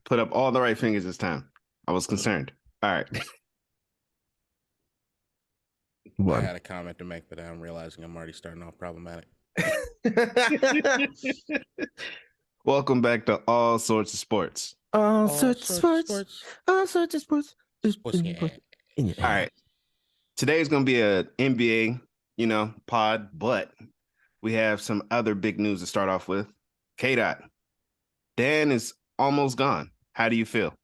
put up all the right fingers this time. I was concerned. All right. I had a comment to make, but I'm realizing I'm already starting off problematic. Welcome back to All Sorts of Sports. All sorts of sports. All sorts of sports. Yeah. All right. Today's going to be a NBA, pod, but we have some other big news to start off with. KDot. Dan is almost gone. How do you feel?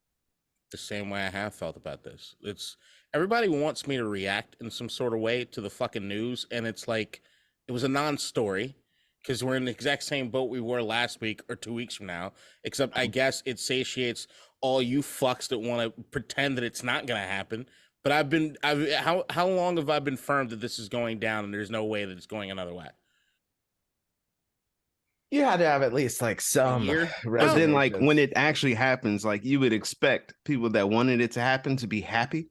The same way I have felt about this. It's everybody wants me to react in some sort of way to the fucking news, and it's like it was a non-story because we're in the exact same boat we were last week or 2 weeks from now, except I guess it satiates all you fucks that want to pretend that it's not going to happen. But how long have I been firm that this is going down and there's no way that it's going another way? You had to have at least like some. But then, like when it actually happens, like you would expect people that wanted it to happen to be happy,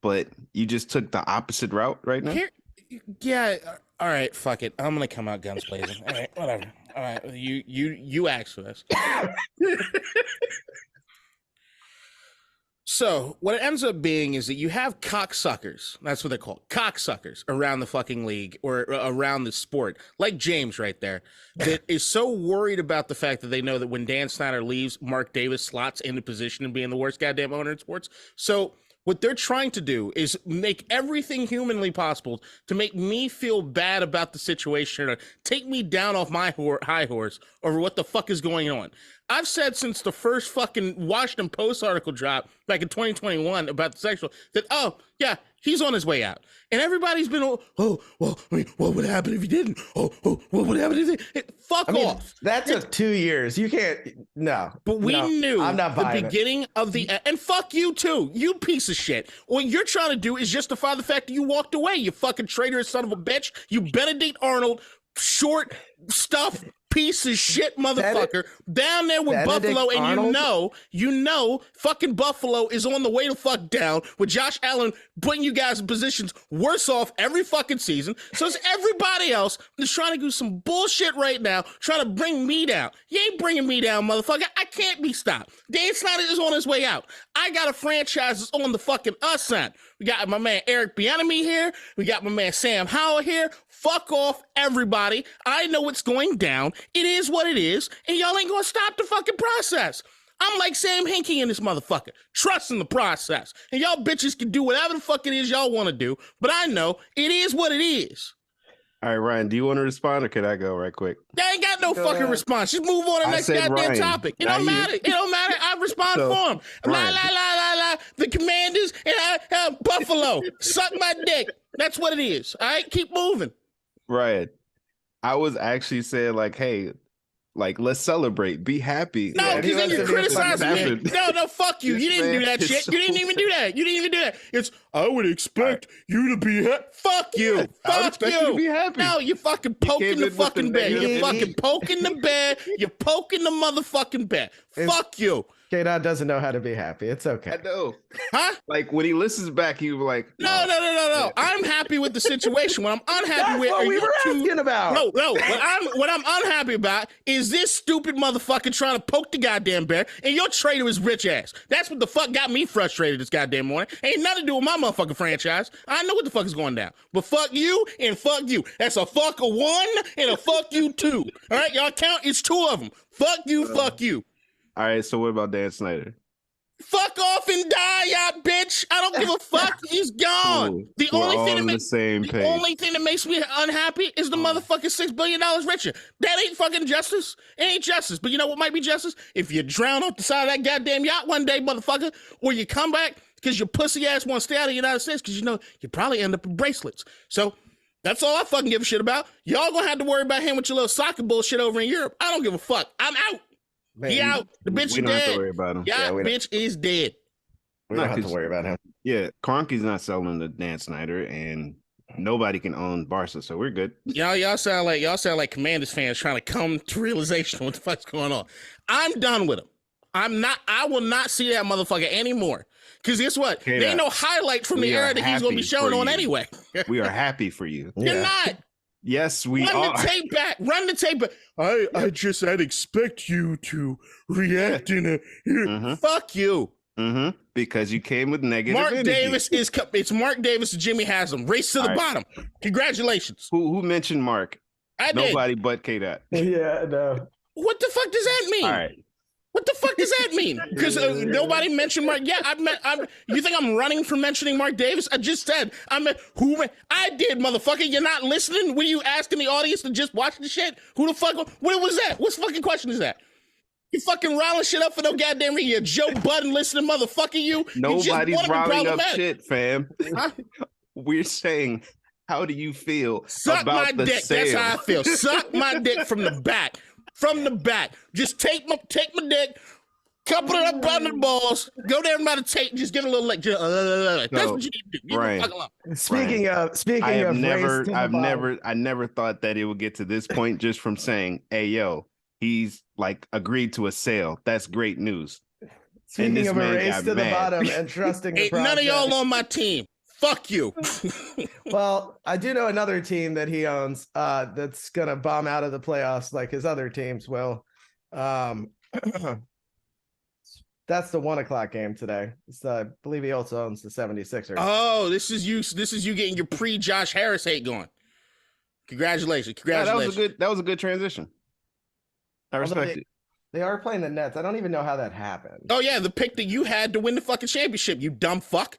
but you just took the opposite route right now. Yeah. All right. Fuck it. I'm gonna come out guns blazing. All right. Whatever. All right. You asked for this. So what it ends up being is that you have cocksuckers. That's what they're called. Cocksuckers around the fucking league or around the sport. Like James right there. That is so worried about the fact that they know that when Dan Snyder leaves, Mark Davis slots into position and being the worst goddamn owner in sports. So what they're trying to do is make everything humanly possible to make me feel bad about the situation or take me down off my high horse over what the fuck is going on. I've said since the first fucking Washington Post article dropped back in 2021 about the sexual that, oh, yeah, he's on his way out. And everybody's been, what would happen if he didn't? What would happen if he didn't? Fuck off. That took 2 years. You can't, no. But we knew I'm not the beginning of the, and fuck you too, you piece of shit. What you're trying to do is justify the fact that you walked away, you fucking traitorous son of a bitch. You Benedict Arnold, short stuff, piece of shit motherfucker down there with Benedict Buffalo, and Arnold? you know fucking Buffalo is on the way to fuck down with Josh Allen putting you guys in positions worse off every fucking season. So it's everybody else that's trying to do some bullshit right now, trying to bring me down. You ain't bringing me down, motherfucker. I can't be stopped. Dan Snyder is on his way out. I got a franchise that's on the fucking us side. We got my man Eric Bieniemy here. We got my man Sam Howell here. Fuck off, everybody. I know what's going down. It is what it is, and y'all ain't gonna stop the fucking process. I'm like Sam Hinkie in this motherfucker, trusting the process. And y'all bitches can do whatever the fuck it is y'all want to do, but I know it is what it is. All right, Ryan, do you want to respond or can I go right quick? I ain't got no fucking response. Just move on to the next goddamn Ryan. topic. It don't matter. It don't matter. I respond for him. La. The Commanders and Buffalo. Suck my dick. That's what it is. All right, keep moving. Ryan, I was actually saying like, hey, like let's celebrate, be happy. No, because then you criticize me. No, fuck you. You didn't do that shit. You didn't even do that. It's I would expect you to be happy. Fuck you. Yeah, Fuck you. To be happy. No, you're fucking poking the fucking bear. You're fucking poking the bear. You're poking the motherfucking bear. Fuck you. KDot doesn't know how to be happy. It's okay. I know. Huh? Like when he listens back, he was like, No. I'm happy with the situation. What I'm unhappy with what are we you were asking about. No. What I'm unhappy about is this stupid motherfucker trying to poke the goddamn bear, and your trader is rich ass. That's what the fuck got me frustrated this goddamn morning. Ain't nothing to do with my motherfucking franchise. I know what the fuck is going down. But fuck you and fuck you. That's a fuck a one and a fuck you two. All right, y'all count. It's two of them. Fuck you. Fuck you. all right, so what about Dan Snyder? Fuck off and die, y'all bitch. I don't give a fuck. He's gone. Cool. The We're only all thing on the same page. only thing that makes me unhappy is the motherfucking $6 billion richer. That ain't fucking justice. It ain't justice. But you know what might be justice? If you drown off the side of that goddamn yacht one day, motherfucker, or you come back because your pussy ass wants to stay out of the United States because you know you probably end up in bracelets. So that's all I fucking give a shit about. Y'all gonna have to worry about him with your little soccer bullshit over in Europe. I don't give a fuck. I'm out. Man, He out. The bitch is We don't have to dead. worry about him. Yeah, bitch is dead. We don't have to worry about him. Yeah, Kroenke's not selling to Dan Snyder, and nobody can own Barca, so we're good. Y'all sound like Commanders fans trying to come to realization of what the fuck's going on. I'm done with him. I will not see that motherfucker anymore. Because guess what? Okay, there ain't no highlight from the era that he's going to be showing on anyway. We are happy for you. You're not. Yes, we Run are. the tape back. Run the tape back. I'd expect you to react in a. Fuck you. Because you came with negative Mark energy. Davis it's Mark Davis and Jimmy Haslam. Race to the bottom. Congratulations. Who mentioned Mark? Nobody but KDot. Yeah, no. What the fuck does that mean? All right. What the fuck does that mean? Because nobody mentioned Mark. Yeah, you think I'm running for mentioning Mark Davis? I just said I did, motherfucker. You're not listening? Were you asking the audience to just watch the shit? Who the fuck? What was that? What fucking question is that? You fucking riling shit up for no goddamn reason. You Joe Budden listening motherfucker. You. Nobody's riling up shit, fam. Huh? We're saying, how do you feel Suck about my the dick. sale? That's how I feel. Suck my dick from the back. From the back. Just take my dick, couple it up under the balls, go down by the tape, just give it a little lick. That's what you need to do. Right. Speaking of I never thought that it would get to this point just from saying, hey yo, he's like agreed to a sale. That's great news. Speaking of a race to the bottom and trusting the process. None of y'all on my team. Fuck you. Well, I do know another team that he owns that's going to bomb out of the playoffs like his other teams will. That's the 1:00 game today. I believe he also owns the 76ers. Oh, this is you getting your pre-Josh Harris hate going. Congratulations. Yeah, that was a good transition. I respect it. They are playing the Nets. I don't even know how that happened. Oh, yeah, the pick that you had to win the fucking championship, you dumb fuck.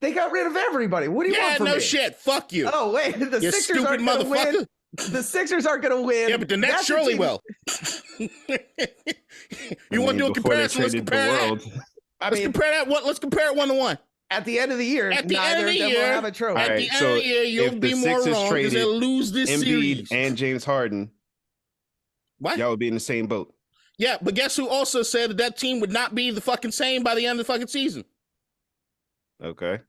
They got rid of everybody. What do you want from me? Yeah, no shit. Fuck you. Oh, wait. The you Sixers aren't going to win. The Sixers aren't going to win. Yeah, but the Nets surely will. You want to do a comparison? Let's compare that. Let's compare it 1-to-1. At the end of the year, neither of them will have a trophy. At the end of the year, you'll be more wrong because they'll lose this series. And James Harden. What? Y'all would be in the same boat. Yeah, but guess who also said that team would not be the fucking same by the end of the fucking season? Okay.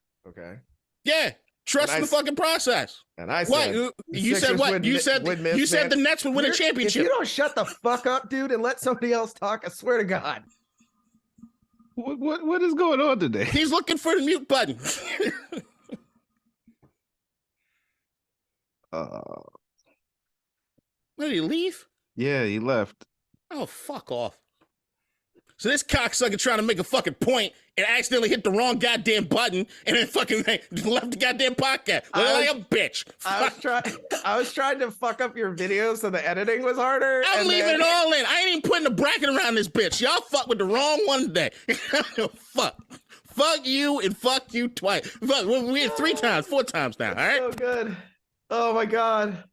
Yeah. Trust the fucking process. And I said, what? You said what? You said the Nets would win a championship. If you don't shut the fuck up, dude, and let somebody else talk, I swear to God. What is going on today? He's looking for the mute button. What, did he leave? Yeah, he left. Oh, fuck off. So this cocksucker trying to make a fucking point and accidentally hit the wrong goddamn button and then fucking left the goddamn podcast. Like a bitch. I was trying to fuck up your video so the editing was harder. I'm leaving it all in. I ain't even putting a bracket around this bitch. Y'all fuck with the wrong one today. Fuck. Fuck you and fuck you twice. We had 4 times now, all right? So good. Oh my God.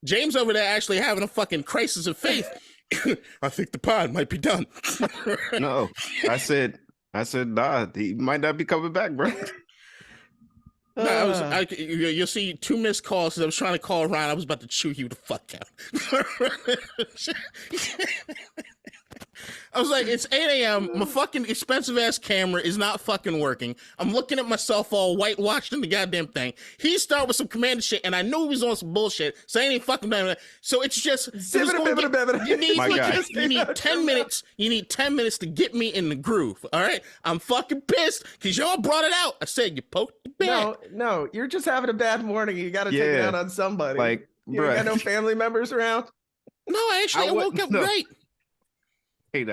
James over there actually having a fucking crisis of faith. I think the pod might be done. No, I said, nah, he might not be coming back, bro. No, you'll see 2 missed calls. I was trying to call Ryan. I was about to chew you the fuck out. I was like, it's 8 a.m. My fucking expensive ass camera is not fucking working. I'm looking at myself all whitewashed in the goddamn thing. He started with some commander shit, and I knew he was on some bullshit, so I ain't even fucking done that. So it's just you need 10 minutes. You need 10 minutes to get me in the groove. All right, I'm fucking pissed because y'all brought it out. I said you poked the bear. No, you're just having a bad morning. You got to take it out on somebody. Like, you got no family members around. No, I woke up great. Hey,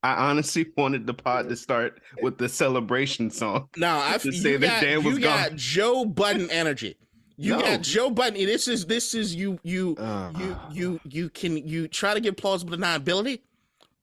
I honestly wanted the pod to start with the celebration song. No, you got Joe Budden energy. You got Joe Budden. This is you try to get plausible deniability,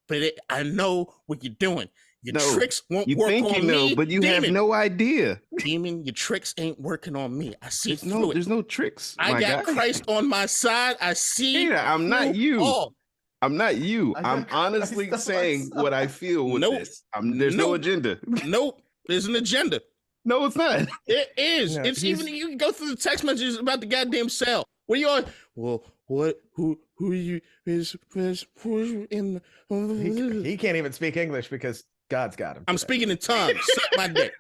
but I know what you're doing. Your tricks won't work on me. But you have no idea. Demon, your tricks ain't working on me. I see there's no tricks. I got Christ on my side. I see. I'm not you. All. I'm not you. I'm honestly saying what I feel with this. There's no agenda. Nope. There's an agenda. No, it's not. It is. No, it's even, you can go through the text messages about the goddamn sale. What are you on? Well, who are you, who's in the... He can't even speak English because God's got him. I'm speaking in tongues. Suck my dick.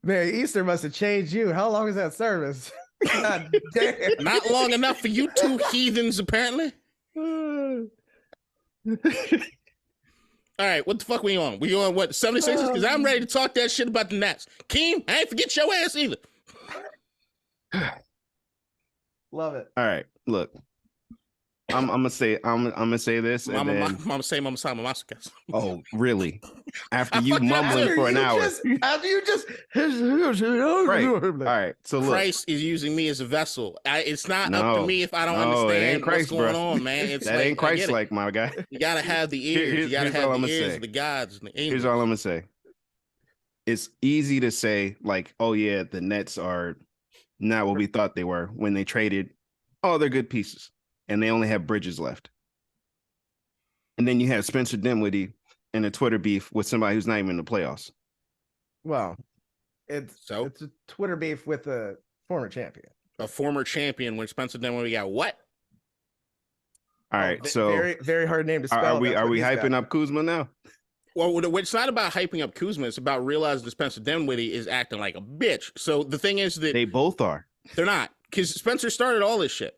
Man, Easter must have changed you. How long is that service? God damn. Not long enough for you 2 heathens, apparently. All right, what the fuck we on? We on what, 76ers? Because I'm ready to talk that shit about the Nets. Keem, I ain't forget your ass either. Love it. All right, look. I'm gonna say this, and Mama say mama say mama. oh, really? After I you fucking mumbling for an hour, After you just right? All right, so look, Christ is using me as a vessel. It's not up No. to me if I don't No, it understand ain't Christ, what's going bro. on, man. It's that like, ain't I get it. Christ-like, my guy. You gotta have the ears. You gotta Here's all have I'm the gonna ears say. of the gods and the angels. Here's all I'm gonna say. It's easy to say, like, oh yeah, the Nets are not what we thought they were when they traded all their good pieces, and they only have Bridges left. And then you have Spencer Dinwiddie in a Twitter beef with somebody who's not even in the playoffs. Well, it's So? it's a Twitter beef with a former champion. A former champion when Spencer Dinwiddie got what? All right, so very, very hard name to spell. are we That's what he's hyping got. up Kuzma now? Well, it's not about hyping up Kuzma. It's about realizing that Spencer Dinwiddie is acting like a bitch. So the thing is that They both are. they're not, because Spencer started all this shit.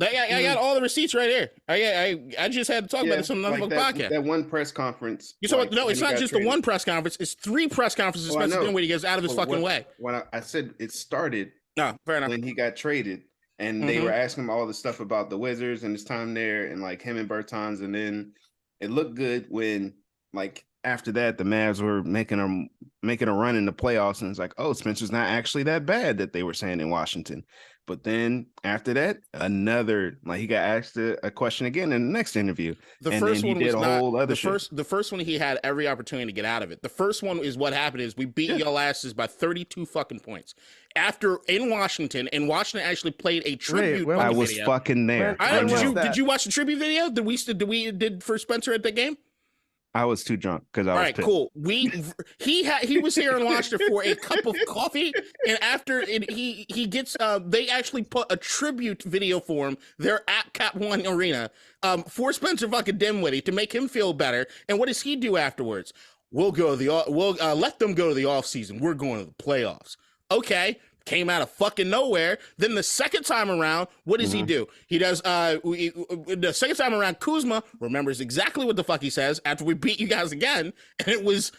I got all the receipts right here. I just had to talk about this on another podcast. That one press conference. You saw what? No, it's not just the one press conference. It's 3 press conferences. Oh, I Spencer know. Dinwiddie gets out of his fucking way. When I said it started No, fair enough. when he got traded, and they were asking him all the stuff about the Wizards and his time there, and like him and Bertans, and then it looked good when, like, after that the Mavs were making a run in the playoffs, and it's like, oh, Spencer's not actually that bad that they were saying in Washington. But then after that, he got asked a question again in the next interview. The and first then he one did was a not whole other the shit. first. The first one he had every opportunity to get out of it. The first one is what happened is we beat y'all asses by 32 fucking points. After in Washington, and Washington actually played a tribute. when I fucking was video. fucking there. When was that? Did you watch the tribute video? Did for Spencer at the game? I was too drunk because I All was right, pissed. cool. He was here and watched it for a cup of coffee, and after it, he gets they actually put a tribute video for him. They're at Cap One Arena for Spencer fucking Dinwiddie to make him feel better. And what does he do afterwards? We'll let them go to the off season. We're going to the playoffs. Okay. Came out of fucking nowhere. Then the second time around, what does he do? He does the second time around, Kuzma remembers exactly what the fuck he says after we beat you guys again. And it was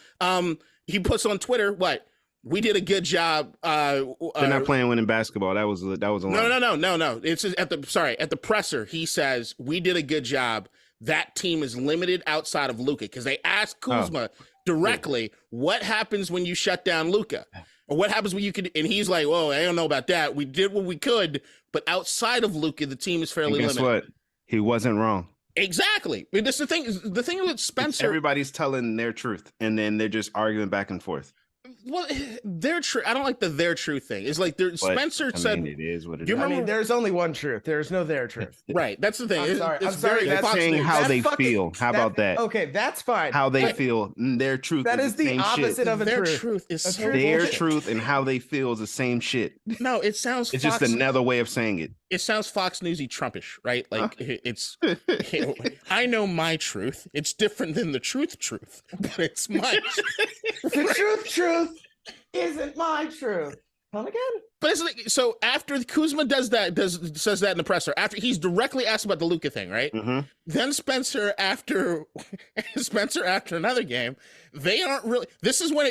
he puts on Twitter, what? We did a good job. They're not playing winning basketball. That was a line. No. It's at the presser. He says we did a good job. That team is limited outside of Luka, because they asked Kuzma directly, what happens when you shut down Luka? Or what happens when you could? And he's like, "Whoa, I don't know about that. We did what we could, but outside of Luka, the team is fairly and guess limited." what? He wasn't wrong. Exactly. I mean, that's the thing. The thing with Spencer, Everybody's telling their truth, and then they're just arguing back and forth. well, their truth. I don't like their truth thing. It's like Spencer said. It is what it Do you is. remember- there's only one truth. There's no their truth. Right. That's the thing. I'm sorry. It's I'm sorry. very They're Fox saying News. how That they fucking- feel. How about that? Okay, that's fine. How they feel. Their truth. That is the same opposite shit. of a Their truth. truth is That's so very Their bullshit. truth and how they feel is the same shit. No, it sounds. It's Fox, just another way of saying it. It sounds Fox Newsy Trumpish, right? Like it's. I know my truth. It's different than the truth, but it's my. The truth isn't my truth. Come again? But it's like, so after Kuzma says that in the presser, after he's directly asked about the Luka thing, right? Then Spencer after another game, they aren't really. This is when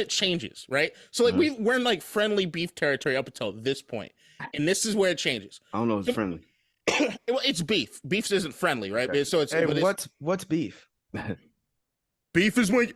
it changes, right? So like we're in like friendly beef territory up until this point, and this is where it changes. I don't know if it's friendly. Well, it's beef. Beef isn't friendly, right? Okay. So it's Hey, but it's- what's beef? beef is when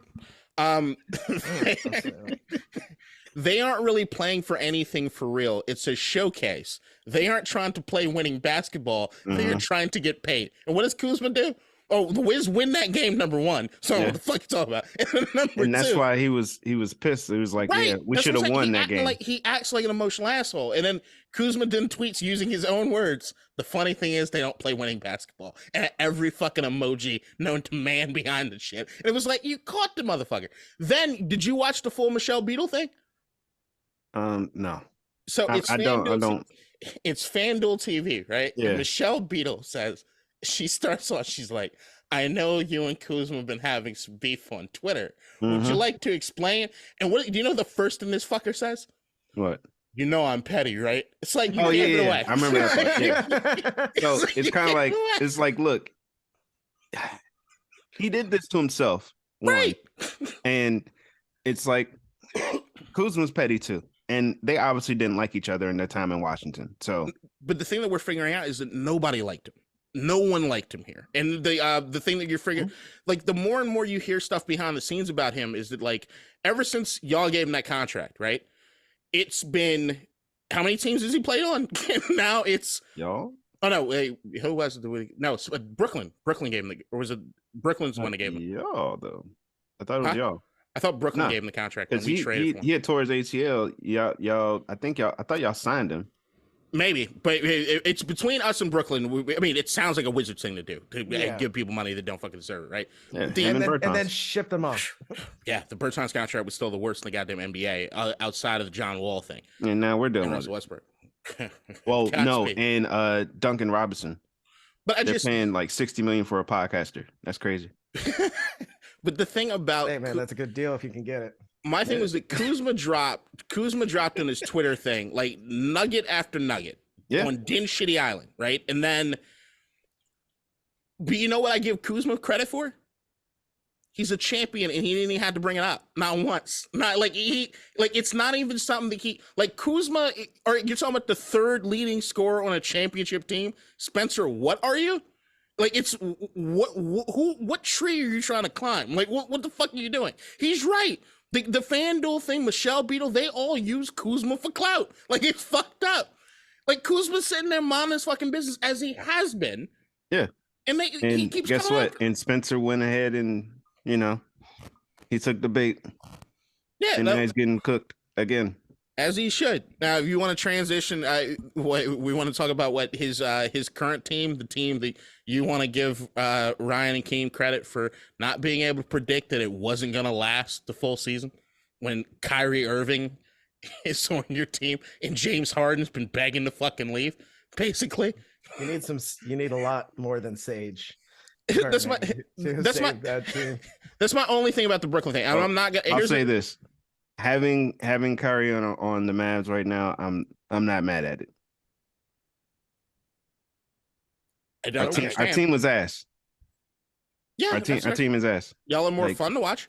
they aren't really playing for anything for real. It's a showcase. They aren't trying to play winning basketball. They are trying to get paid. And what does Kuzma do? Oh, the Wiz win that game, number one. So what the fuck you talking about? And that's why he was pissed. He was like, right. yeah, we That's should what have I'm saying. won that game. Like, he acts like an emotional asshole. And then Kuzma then tweets using his own words. The funny thing is they don't play winning basketball. And every fucking emoji known to man behind the shit. And it was like, you caught the motherfucker. Then, did you watch the full Michelle Beadle thing? No. So it's I don't. It's FanDuel TV, right? Yeah. And Michelle Beadle says, she starts off, she's like, I know you and Kuzma have been having some beef on Twitter. Would you like to explain? And what do you know the first thing this fucker says? What? You know I'm petty, right? It's like you Oh gave it yeah, away. I remember that part. Yeah. So it's kind of like it's like, look, he did this to himself, one, Right. and it's like Kuzma's petty too. and they obviously didn't like each other in their time in Washington. So, but the thing that we're figuring out is that nobody liked him. No one liked him here. And the thing that you're figuring, like, the more and more you hear stuff behind the scenes about him is that, like, ever since y'all gave him that contract, right? It's been, how many teams has he played on? Now it's y'all. Oh no, wait, who was it? No, Brooklyn. Brooklyn gave him the, or was it Brooklyn's the one that gave him? Y'all though. I thought it was y'all. I thought Brooklyn gave him the contract and we traded for him. He had tore his ACL. Y'all. I thought y'all signed him. Maybe, but it's between us and Brooklyn. I mean, it sounds like a Wizards thing to do, to give people money that don't fucking deserve it, right? Yeah, and then ship them off. Yeah, the Bertans contract was still the worst in the goddamn NBA outside of the John Wall thing. And now we're doing Russell Westbrook. Well, no, and Duncan Robinson. But they're paying like $60 million for a podcaster. That's crazy. But the thing about, hey man, that's a good deal if you can get it. My thing was that Kuzma dropped on his Twitter thing like nugget after nugget on Din Shitty Island, right? And then, but you know what I give Kuzma credit for? He's a champion, and he didn't even have to bring it up, not once. Not like it's not even something that he like Kuzma. Or you're talking about the third leading scorer on a championship team, Spencer. What are you? Like, it's what tree are you trying to climb? Like, what the fuck are you doing? He's right. The FanDuel thing, Michelle Beadle, they all use Kuzma for clout. Like, it's fucked up. Like, Kuzma's sitting there minding his fucking business as he has been. Yeah. And he keeps guess what? Up. And Spencer went ahead and, he took the bait. Yeah. And now he's getting cooked again. As he should. Now, if you want to transition, we want to talk about what his current team, the team that you want to give Ryan and Keem credit for not being able to predict that it wasn't going to last the full season when Kyrie Irving is on your team and James Harden's been begging to fucking leave, basically. You need a lot more than Sage. That's my only thing about the Brooklyn thing. I'm not gonna. I'll say this. Having Kyrie on the Mavs right now, I'm not mad at it. Our team was ass. Yeah, our team is ass. Y'all are more fun to watch.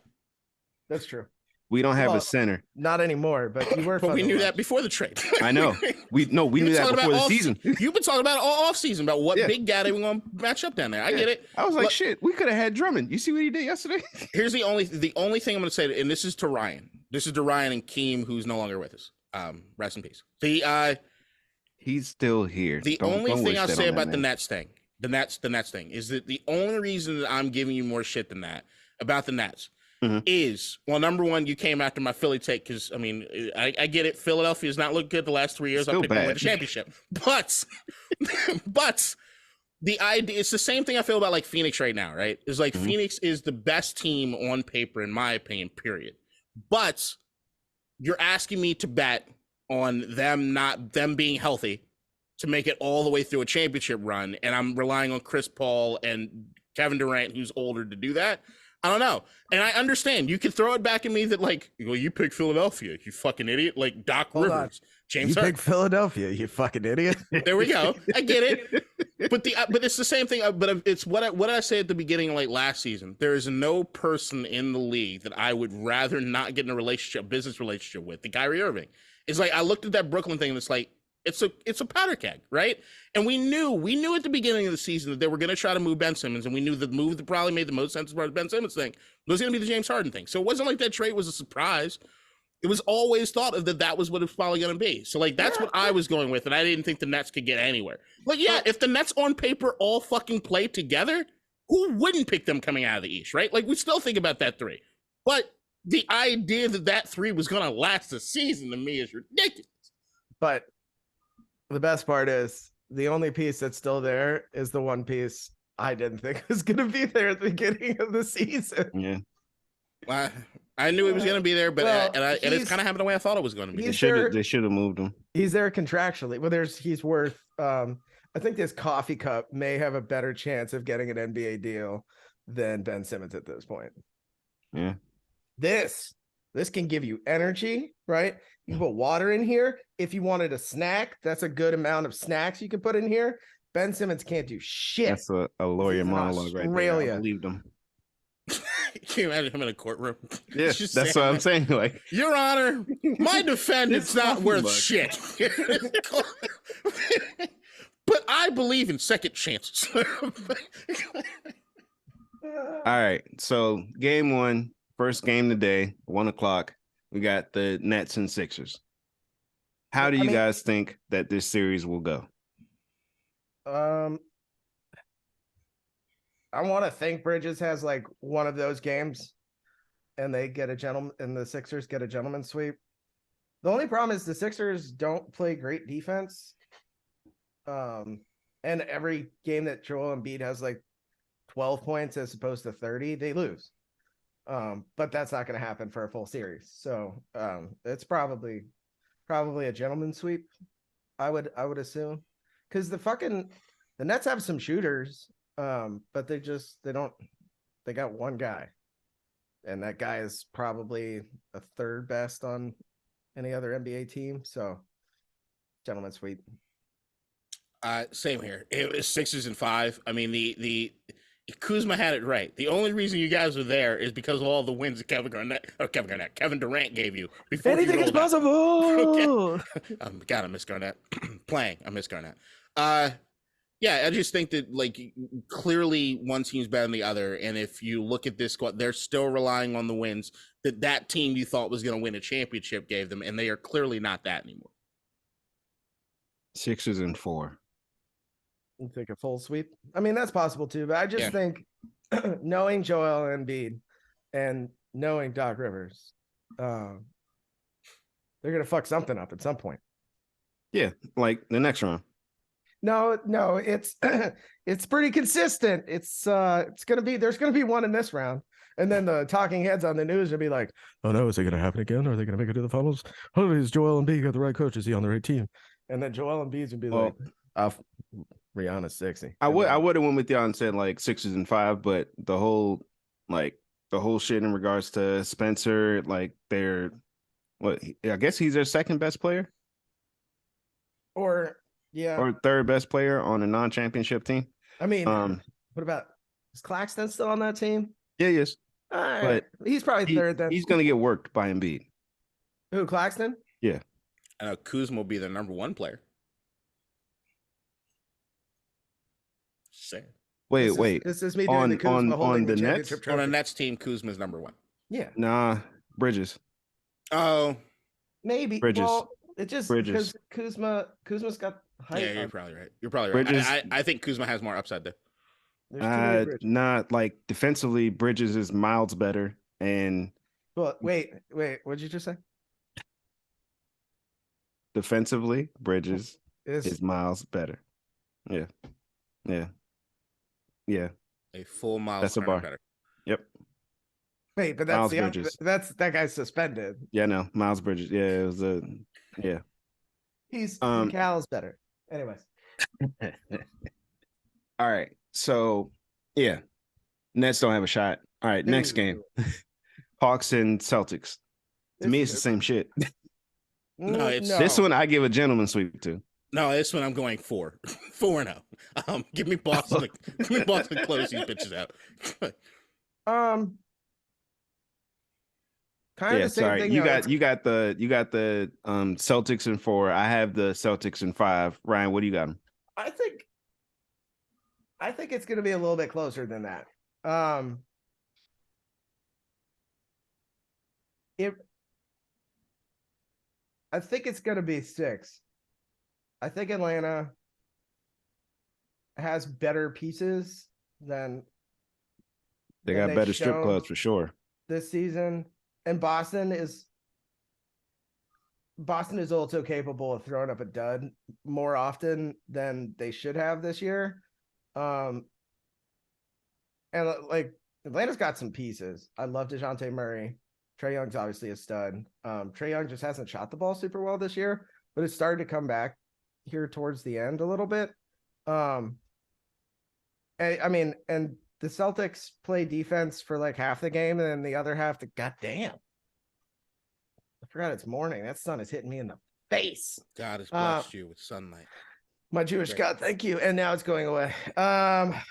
That's true. We don't have a center. Not anymore, but you were. But we knew that before the trade. I know. We knew that before the season. You've been talking about it all off season about what big guy they were going to match up down there. I get it. I was like, shit, we could have had Drummond. You see what he did yesterday? Here's the only thing I'm going to say, and this is to Ryan. This is to Ryan and Keem, who's no longer with us. Rest in peace. He's still here. The only thing I'll say about the Nets thing, the Nets thing, is that the only reason that I'm giving you more shit than that about the Nets is, well, number one, you came after my Philly take because, I mean, I get it. Philadelphia's not looked good the last 3 years. I picked them to win the championship. But the idea, it's the same thing I feel about like Phoenix right now, right? It's like Phoenix is the best team on paper, in my opinion, period. But you're asking me to bet on them being healthy to make it all the way through a championship run, and I'm relying on Chris Paul and Kevin Durant, who's older, to do that. I don't know. And I understand. You can throw it back at me that, like, well, you picked Philadelphia, you fucking idiot. Like Doc Rivers. James Harden. You picked Philadelphia, you fucking idiot. There we go. I get it. But it's the same thing. But it's what I said at the beginning, like last season. There is no person in the league that I would rather not get in a business relationship with. The Kyrie Irving. It's like I looked at that Brooklyn thing and it's like, it's a powder keg, right? And we knew at the beginning of the season that they were going to try to move Ben Simmons, and we knew the move that probably made the most sense about the Ben Simmons thing was going to be the James Harden thing. So it wasn't like that trade was a surprise. It was always thought of that was what it was probably going to be. So like that's what I was going with, and I didn't think the Nets could get anywhere. Like if the Nets on paper all fucking play together, who wouldn't pick them coming out of the East, right? Like we still think about that three, but the idea that three was going to last the season to me is ridiculous. But the best part is the only piece that's still there is the one piece I didn't think was going to be there at the beginning of the season. Yeah. Well, I knew it was going to be there, but it's kind of happened the way I thought it was going to be. They should have moved him. He's there contractually. Well, he's worth. I think this coffee cup may have a better chance of getting an NBA deal than Ben Simmons at this point. Yeah. This can give you energy, right? You put water in here. If you wanted a snack, that's a good amount of snacks you can put in here. Ben Simmons can't do shit. That's a lawyer monologue right there. I believed him. Can you imagine him in a courtroom? Yeah, Just that's what I'm saying, saying. Like, Your Honor, my defendant's It's not coffee worth mug. shit. But I believe in second chances. all right. So game one, first game today, 1:00. We got the Nets and Sixers. How do you guys think that this series will go? I want to think Bridges has like one of those games and they get a gentleman and the Sixers get a gentleman sweep. The only problem is the Sixers don't play great defense. And every game that Joel Embiid has like 12 points as opposed to 30, they lose. But that's not going to happen for a full series. So it's probably a gentleman sweep, I would assume. Because the Nets have some shooters, but they got one guy. And that guy is probably a third best on any other NBA team. So gentleman sweep. Same here. It was 6s and 5. I mean, the Kuzma had it right. The only reason you guys were there is because of all the wins that Kevin Durant gave you. Anything is possible. Okay. God, I miss Garnett. I miss Garnett. Yeah, I just think that like clearly one team's better than the other, and if you look at this squad, they're still relying on the wins that team you thought was going to win a championship gave them, and they are clearly not that anymore. 6s and 4. You think a full sweep? I mean, that's possible too, but I just think knowing Joel Embiid and knowing Doc Rivers, they're gonna fuck something up at some point. Yeah, like the next round. No, it's it's pretty consistent. There's gonna be one in this round, and then the talking heads on the news will be like, "Oh no, is it gonna happen again? Are they gonna make it to the finals? Oh, is Joel Embiid got the right coach? Is he on the right team?" And then Joel Embiid would be like, Rihanna's sexy. I would have went with y'all and said like 6s and 5, but the whole shit in regards to Spencer, like I guess he's their second best player or third best player on a non-championship team. I mean, what about is Claxton still on that team? Yeah, he is. But he's probably third. Then he's gonna get worked by Embiid. Who, Claxton? Yeah. I know Kuzma will be their number one player. Saying. Wait. This is me doing the Kuzma holding the Nets. Trophy. On the Nets team, Kuzma's number one. Yeah. Nah, Bridges. Oh, maybe Bridges. Well, it just Bridges. because Kuzma's got height. Yeah, you're probably right. You're probably right. Bridges. I think Kuzma has more upside there. Not like defensively, Bridges is miles better. And well, wait, what did you just say? Defensively, Bridges is miles better. Yeah. A full mile. That's a bar. Better. Yep. Wait, but Miles Bridges. that guy's suspended. Yeah, no, Miles Bridges. Yeah, it was He's Cal's better. Anyways. All right. So yeah. Nets don't have a shot. All right, next game. Hawks and Celtics. To me, it's the same shit. No, it's This one I give a gentleman sweep to. No, this one I'm going 4-0. Give me Boston. Give me Boston to close these bitches out. Kind of the same thing. You got the Celtics in 4. I have the Celtics in 5. Ryan, what do you got them? I think it's going to be a little bit closer than that. I think it's going to be 6. I think Atlanta has better pieces than they got better strip clubs for sure this season, and Boston is also capable of throwing up a dud more often than they should have this year. And like Atlanta's got some pieces. I love DeJounte Murray. Trae Young's obviously a stud. Trae Young just hasn't shot the ball super well this year, but it's started to come back here towards the end a little bit. I mean, and the Celtics play defense for like half the game, and then the other half, goddamn. I forgot it's morning. That sun is hitting me in the face. God has blessed you with sunlight. My Jewish God, thank you. And now it's going away. I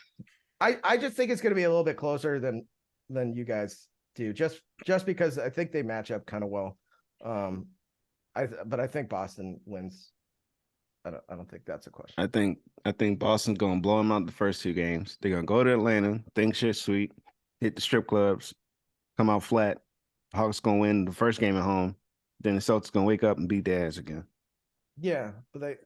just think it's going to be a little bit closer than you guys do, just because I think they match up kind of well. But I think Boston wins. I don't think that's a question. I think Boston's gonna blow them out the first 2 games. They're gonna go to Atlanta, think shit sweet, hit the strip clubs, come out flat. Hawks gonna win the first game at home. Then the Celtics gonna wake up and beat their ass again. Yeah, but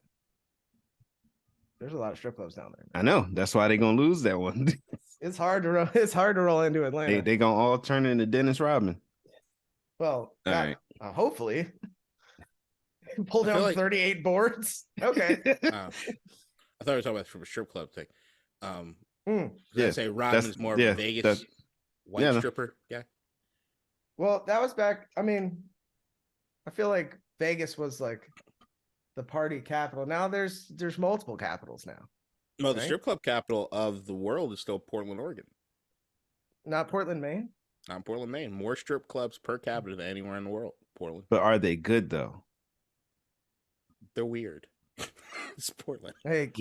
there's a lot of strip clubs down there. I know. That's why they're gonna lose that one. It's hard to roll into Atlanta. They gonna all turn into Dennis Rodman. Well, all right. Hopefully. Pull down like 38 boards. Okay. I thought we were talking about from a strip club thing. I say Rodman's more of a Vegas white stripper guy. Well, that was back. I mean, I feel like Vegas was like the party capital. Now there's multiple capitals now. No, the strip club capital of the world is still Portland, Oregon. Not Portland, Maine? Not Portland, Maine. More strip clubs per capita than anywhere in the world. Portland. But are they good though? They're weird. It's Portland. Hey,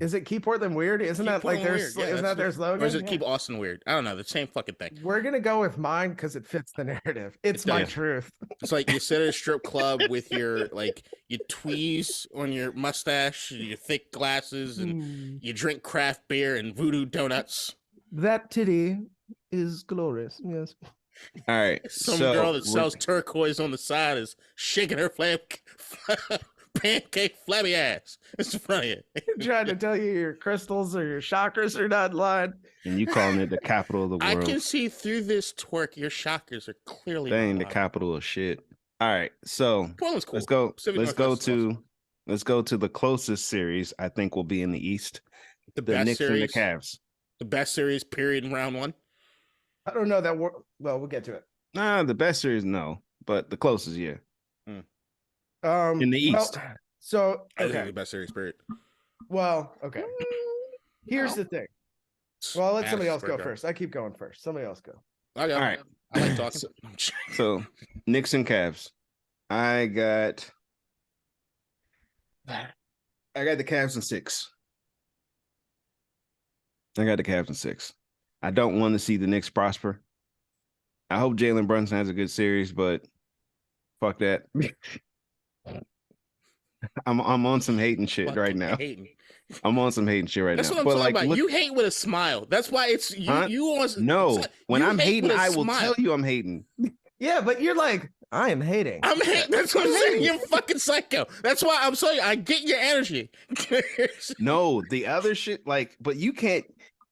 is it keep Portland weird? Isn't that like their isn't that their slogan? Or is it keep Austin weird? I don't know. The same fucking thing. We're gonna go with mine because it fits the narrative. It's my truth. It's like you sit at a strip club with your you tweeze on your mustache, your thick glasses, and you drink craft beer and voodoo donuts. That titty is glorious. Yes. All right. Some girl that sells turquoise on the side is shaking her pancake flabby ass. It's funny. Trying to tell you your crystals or your chakras are not lined. And you calling it the capital of the world. I can see through this twerk, your chakras are clearly they ain't the capital of shit. All right. So Portland's cool. Let's go to the closest series I think will be in the East. The Knicks and the Cavs. The best series period in round 1. I don't know that we'll get to it. Nah, the best series, no. But the closest, yeah. In the East. I think the best series period. Well, okay. Here's the thing. Well, I'll let somebody else go first. I keep going first. Somebody else go. All right. I like talking. So Knicks and Cavs. I got the Cavs in 6. I don't want to see the Knicks prosper. I hope Jalen Brunson has a good series, but fuck that. I'm on some hating shit right now. I'm on some hating shit right now. That's what I'm talking about. You hate with a smile. That's why it's you. Huh? You always when I'm hating, I will tell you I'm hating. Yeah, but you're like, I am hating. I'm hating. That's what I'm saying. You're fucking psycho. That's why I'm saying I get your energy. No, the other shit, but you can't.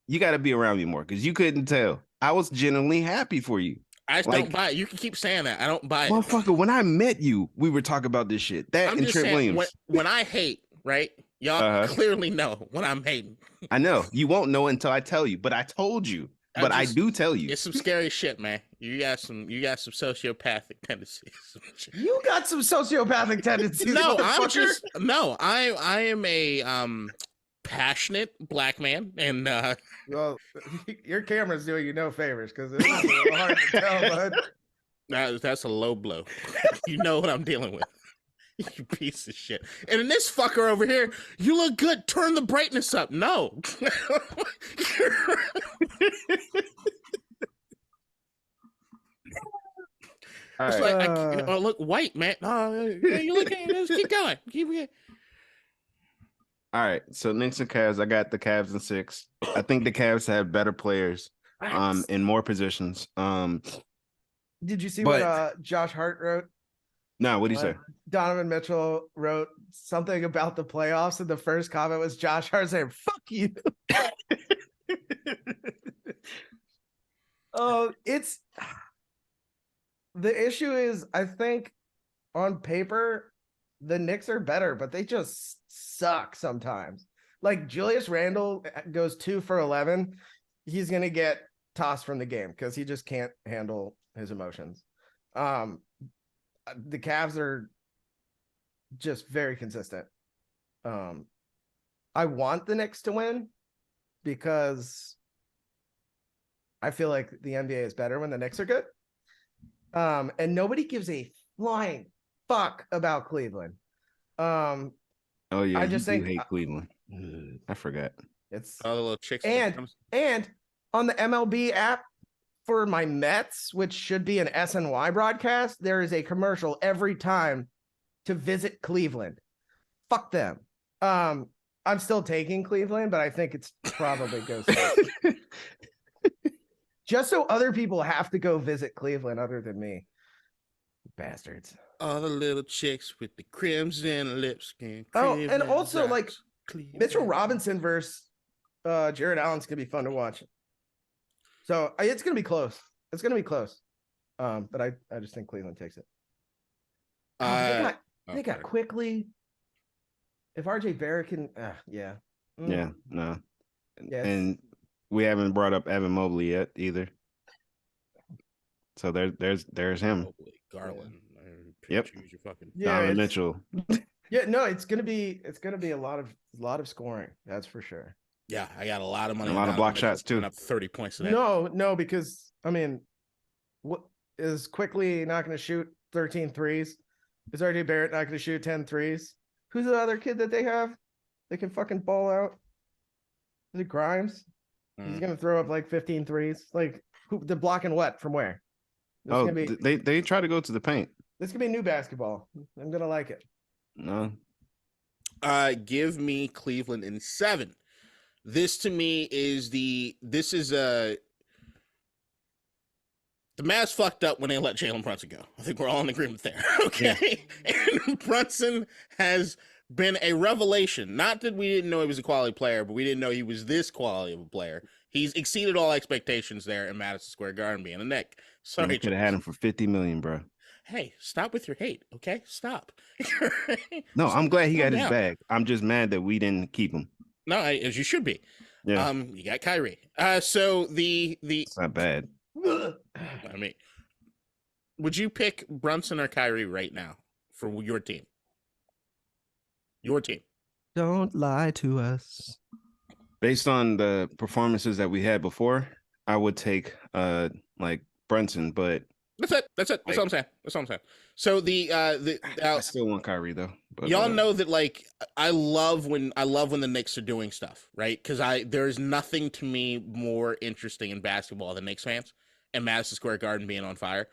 You got to be around me more because you couldn't tell. I was genuinely happy for you. I just don't buy it. You can keep saying that. I don't buy it. Motherfucker, when I met you, we were talking about this shit. That and Trent Williams. When I hate, right? Y'all clearly know when I'm hating. I know. You won't know until I tell you, but I told you. But I do tell you. It's some scary shit, man. You got some sociopathic tendencies. You got some sociopathic tendencies. No, I am a passionate black man, and well, your camera's doing you no favors because it's a little hard to tell, bud. That's a low blow. You know what I'm dealing with. You piece of shit. And in this fucker over here, you look good. Turn the brightness up. No. I look white, man. You look. Just keep going. Keep going. All right, so Knicks and Cavs. I got the Cavs in 6. I think the Cavs have better players, in more positions. Did you see what Josh Hart wrote? No, what did he say? Donovan Mitchell wrote something about the playoffs, and the first comment was Josh Hart saying, "Fuck you." It's the issue is, I think on paper the Knicks are better, but they just suck sometimes. Like Julius Randle goes 2 for 11. He's going to get tossed from the game because he just can't handle his emotions. The Cavs are just very consistent. I want the Knicks to win because I feel like the NBA is better when the Knicks are good. And nobody gives a flying fuck about Cleveland. Oh yeah, I just think hate Cleveland. I forgot. It's all the little chicks and on the MLB app, for my Mets, which should be an SNY broadcast, there is a commercial every time to visit Cleveland. Fuck them. I'm still taking Cleveland, but I think it's probably goes just so other people have to go visit Cleveland other than me. Bastards. All the little chicks with the crimson lips. Oh, and also like Cleveland. Mitchell Robinson versus Jared Allen's gonna be fun to watch. So it's gonna be close. It's gonna be close. But I just think Cleveland takes it. They got quickly. If RJ Barrett can, yeah. Yeah, no. Yes. And we haven't brought up Evan Mobley yet either. So there's him. Mobley, Garland. Yep. Choose your fucking... Donovan Mitchell. Yeah, no, it's gonna be a lot of scoring. That's for sure. Yeah, I got a lot of money. A lot of block shots too. Up 30 points today. No, because I mean, what is quickly not going to shoot 13 threes? Is RJ Barrett not going to shoot 10 threes? Who's the other kid that they have? They can fucking ball out. Is it Grimes? He's going to throw up like 15 threes. Like the blocking what from where? They try to go to the paint. This could be new basketball. I'm gonna like it. No. Give me Cleveland in 7. This to me is the Mavs fucked up when they let Jalen Brunson go. I think we're all in agreement there. Okay. Yeah. And Brunson has been a revelation. Not that we didn't know he was a quality player, but we didn't know he was this quality of a player. He's exceeded all expectations there in Madison Square Garden being a Knick. Sorry. You could have had him for $50 million, bro. Hey, stop with your hate, okay? Stop. No, I'm glad he got his down. bag. I'm just mad that we didn't keep him. No, as you should be. Yeah. You got Kyrie. So the It's not bad. I mean, would you pick Brunson or Kyrie right now for your team? Your team. Don't lie to us. Based on the performances that we had before, I would take like Brunson, but That's it. That's what I'm saying. So I still want Kyrie though. But, y'all know that like I love when the Knicks are doing stuff, right? Because there's nothing to me more interesting in basketball than Knicks fans and Madison Square Garden being on fire.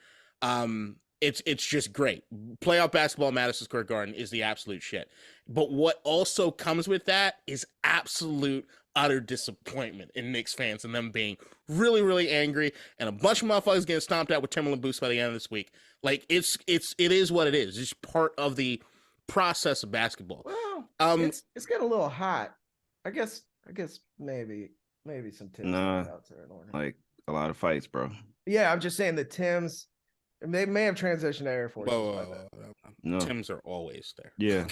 It's just great. Playoff basketball in Madison Square Garden is the absolute shit. But what also comes with that is absolute utter disappointment in Knicks fans and them being really, really angry and a bunch of motherfuckers getting stomped out with Timberland boots by the end of this week. Like it is what it is. It's part of the process of basketball. Well, it's getting a little hot. I guess maybe some Tims out there in order. Like a lot of fights, bro. Yeah, I'm just saying the Tims. They may have transitioned to Air Force. No. Tims are always there. Yeah.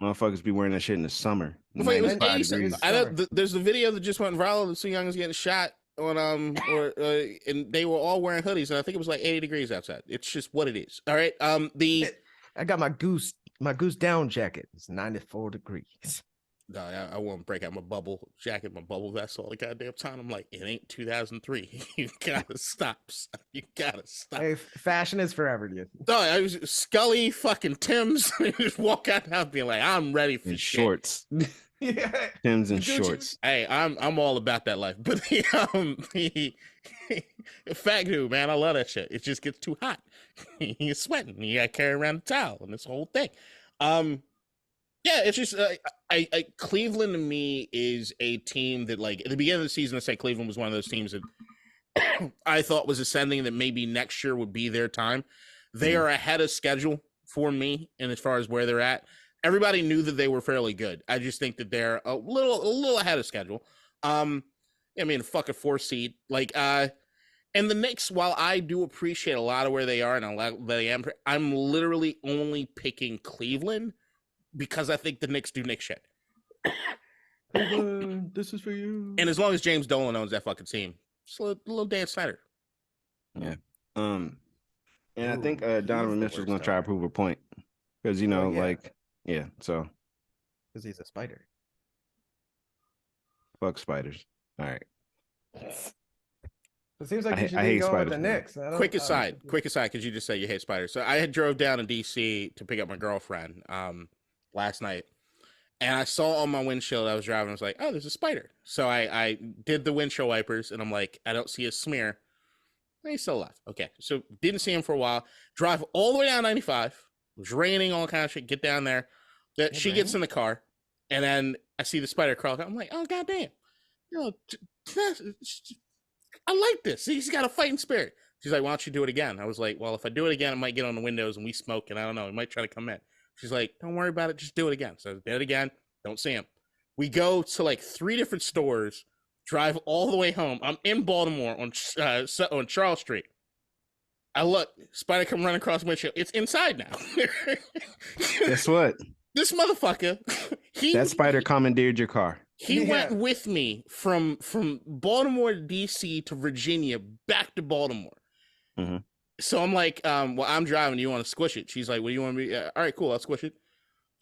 Motherfuckers be wearing that shit in the summer. There's the video that just went viral of 2 youngins getting shot on and they were all wearing hoodies, and I think it was like 80 degrees outside. It's just what it is. All right. I got my goose down jacket. It's 94 degrees. No, I won't break out my bubble jacket, my bubble vest all the goddamn time. I'm like, it ain't 2003. You gotta stop. You gotta stop. Hey, fashion is forever, dude. No, I was Scully fucking Tims. Just walk out and be like, I'm ready for shorts. Yeah, Tims and shorts. Hey, I'm all about that life. But the fat dude, man, I love that shit. It just gets too hot. You're sweating. You gotta carry around a towel and this whole thing. Yeah, it's just Cleveland to me is a team that, like, at the beginning of the season, I said Cleveland was one of those teams that I thought was ascending, that maybe next year would be their time. They are ahead of schedule for me, and as far as where they're at, everybody knew that they were fairly good. I just think that they're a little ahead of schedule. I mean, fucking 4 seed, like, and the Knicks, while I do appreciate a lot of where they are and I'm literally only picking Cleveland because I think the Knicks do Knicks shit. This is for you. And as long as James Dolan owns that fucking team, it's a little Dan Snyder. Yeah. And I think Donovan Mitchell's going to try to prove a point. Because, so. Because he's a spider. Fuck spiders. All right. It seems like you should be going with the Knicks. Quick aside, because you just said you hate spiders. So I had drove down to D.C. to pick up my girlfriend last night, and I saw on my windshield I was driving. I was like, "Oh, there's a spider." So I did the windshield wipers, and I'm like, "I don't see a smear." He's still alive. Okay, so didn't see him for a while. Drive all the way down 95. It was raining, all kind of shit. Get down there. She gets in the car, and then I see the spider crawl. I'm like, oh goddamn, I like this. He's got a fighting spirit. She's like, why don't you do it again? I was like, well, if I do it again, I might get on the windows and we smoke, and I don't know, he might try to come in. She's like, don't worry about it, just do it again. So I did it again. Don't see him. We go to like 3 different stores. Drive all the way home. I'm in Baltimore on Charles Street. I look, spider come running across the windshield. It's inside now. Guess what? This motherfucker. That spider commandeered your car. He went with me from Baltimore to DC to Virginia back to Baltimore. Mm-hmm. So I'm like, well, I'm driving. You want to squish it? She's like, what do you want me? All right, cool. I'll squish it.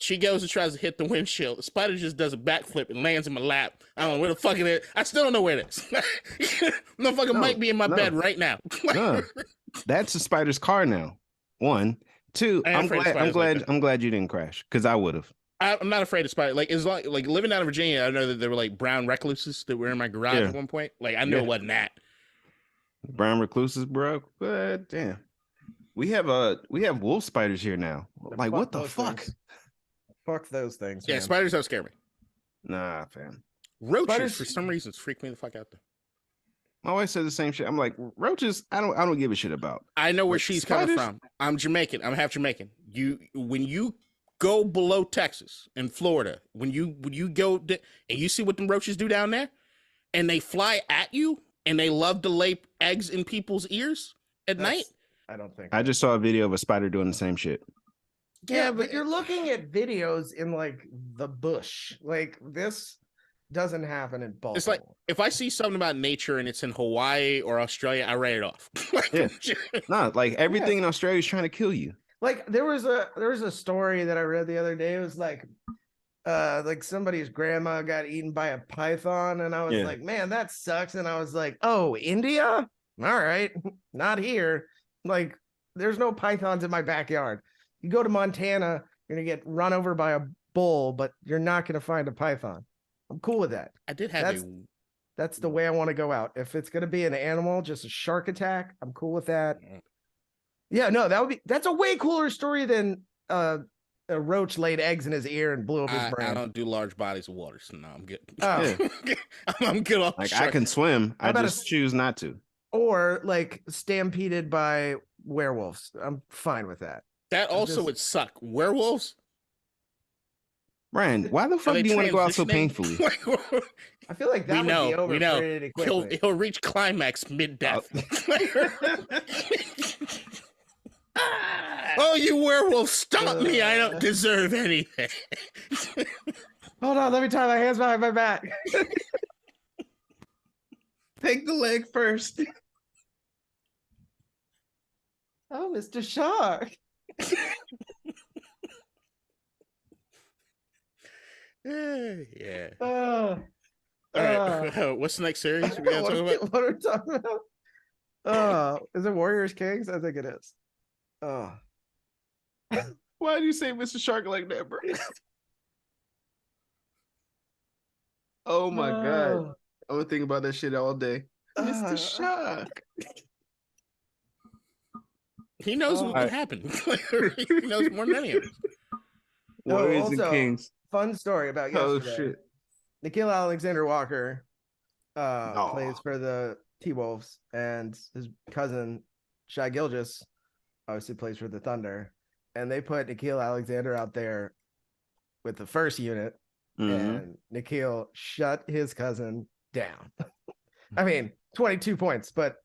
She goes and tries to hit the windshield. The spider just does a backflip and lands in my lap. I don't know where the fuck it is. I still don't know where it is. Motherfucker might be in my bed right now. No. That's the spider's car now. 1, 2. I'm glad you didn't crash, because I would have. I'm not afraid of spiders. Like, as long, like living out of Virginia, I know that there were like brown recluses that were in my garage at one point. Like, I knew it wasn't that. Brown recluses, bro. But damn. We have wolf spiders here now. Like, what the fuck? Things. Fuck those things. Yeah, man. spiders don't scare me. Nah, fam. Roaches, Spiders, for some reason, freak me the fuck out though. My wife said the same shit. I'm like, roaches, I don't give a shit about. I know where she's coming from. I'm Jamaican. I'm half Jamaican. When you go below Texas and Florida, when you go and you see what them roaches do down there, and they fly at you, and they love to lay eggs in people's ears at night. I don't think. I just saw a video of a spider doing the same shit. Yeah, but you're looking at videos in like the bush. Like, this doesn't happen in Baltimore. It's like, if I see something about nature and it's in Hawaii or Australia, I write it off. No, like everything in Australia is trying to kill you. Like, there was a story that I read the other day. It was like somebody's grandma got eaten by a python, and I was like, man, that sucks. And I was like, oh, India? All right, not here. Like, there's no pythons in my backyard. You go to Montana, you're gonna get run over by a bull, but you're not gonna find a python. I'm cool with that. I did have that's the way I want to go out. If it's gonna be an animal, just a shark attack, I'm cool with that. Yeah, no, that's a way cooler story than a roach laid eggs in his ear and blew up his brain. I don't do large bodies of water, so no, I'm good. Oh. I'm good off. Like, I can swim. I just choose not to. Or like stampeded by werewolves. I'm fine with that. That also would suck. Werewolves? Ryan, why the fuck do you want to go out so painfully? I feel like that would be over pretty quickly. He'll reach climax mid-death. Oh, you werewolf, stop me. I don't deserve anything. Hold on, let me tie my hands behind my back. Take the leg first. Oh, Mr. Shark. Yeah. All right. What's the next series we gotta talk about? What are we talking about? Is it Warriors Kings? I think it is. Why do you say Mr. Shark like that, bro? Oh my god. I'm gonna think about that shit all day. Mr. Shark. He knows what happened. He knows more than any of us. Warriors and Kings. Fun story about yesterday. Oh shit. Nikhil Alexander-Walker plays for the T-Wolves, and his cousin Shai Gilgeous obviously plays for the Thunder. And they put Nikhil Alexander out there with the first unit, and Nikhil shut his cousin down. I mean, 22 points, but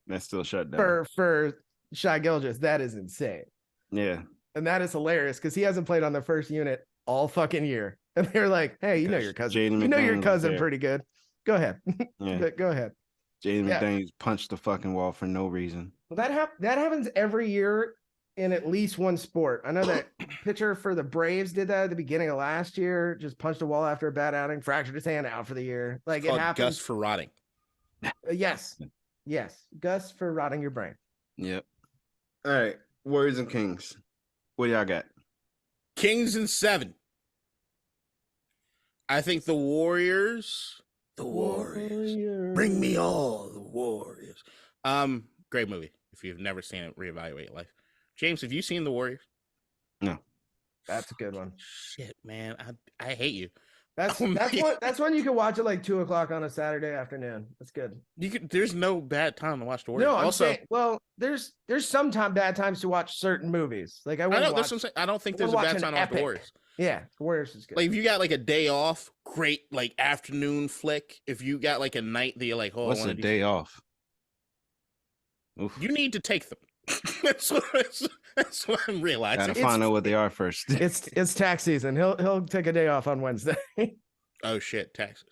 that's still shut down. For Shai Gilgeous, that is insane. Yeah. And that is hilarious because he hasn't played on the first unit all fucking year. And they're like, hey, you know your cousin. You know your cousin pretty good. Go ahead. Yeah. Go ahead. Jaden McDaniels punched the fucking wall for no reason. Well, that happens every year in at least one sport. I know that pitcher for the Braves did that at the beginning of last year. Just punched a wall after a bad outing, fractured his hand, out for the year. Like, it happens. Gus for rotting. Yes. Gus for rotting your brain. Yep. All right. Warriors and Kings. What y'all got? Kings in 7. I think the Warriors. Bring me all the Warriors. Great movie. If you've never seen it, reevaluate your life. James, have you seen The Warriors? No. That's a good one. Shit, man, I hate you. That's Oh, that's one you can watch at like 2:00 on a Saturday afternoon. That's good. There's no bad time to watch The Warriors. No, I'm also, saying, well, there's sometimes bad times to watch certain movies. Like I know that's watch, what I'm saying. I don't think I there's a wouldn't bad watch time an to watch The epic. Warriors. Yeah, The Warriors is good. Like if you got like a day off, great like afternoon flick. If you got like a night that you're like, oh, What's a day off? Oof. You need to take them. that's what I'm realizing. Gotta find out what they are first. It's tax season. He'll take a day off on Wednesday. Oh shit, taxes.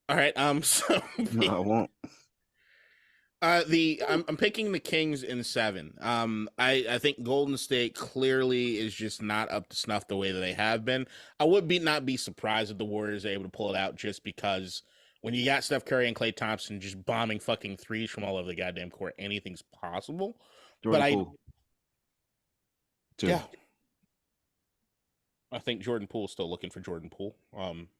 All right, so No, I won't. I'm picking the Kings in 7. I think Golden State clearly is just not up to snuff the way that they have been. I would not be surprised if the Warriors are able to pull it out just because when you got Steph Curry and Klay Thompson just bombing fucking threes from all over the goddamn court, anything's possible. Jordan Poole. Yeah. I think Jordan Poole's still looking for Jordan Poole.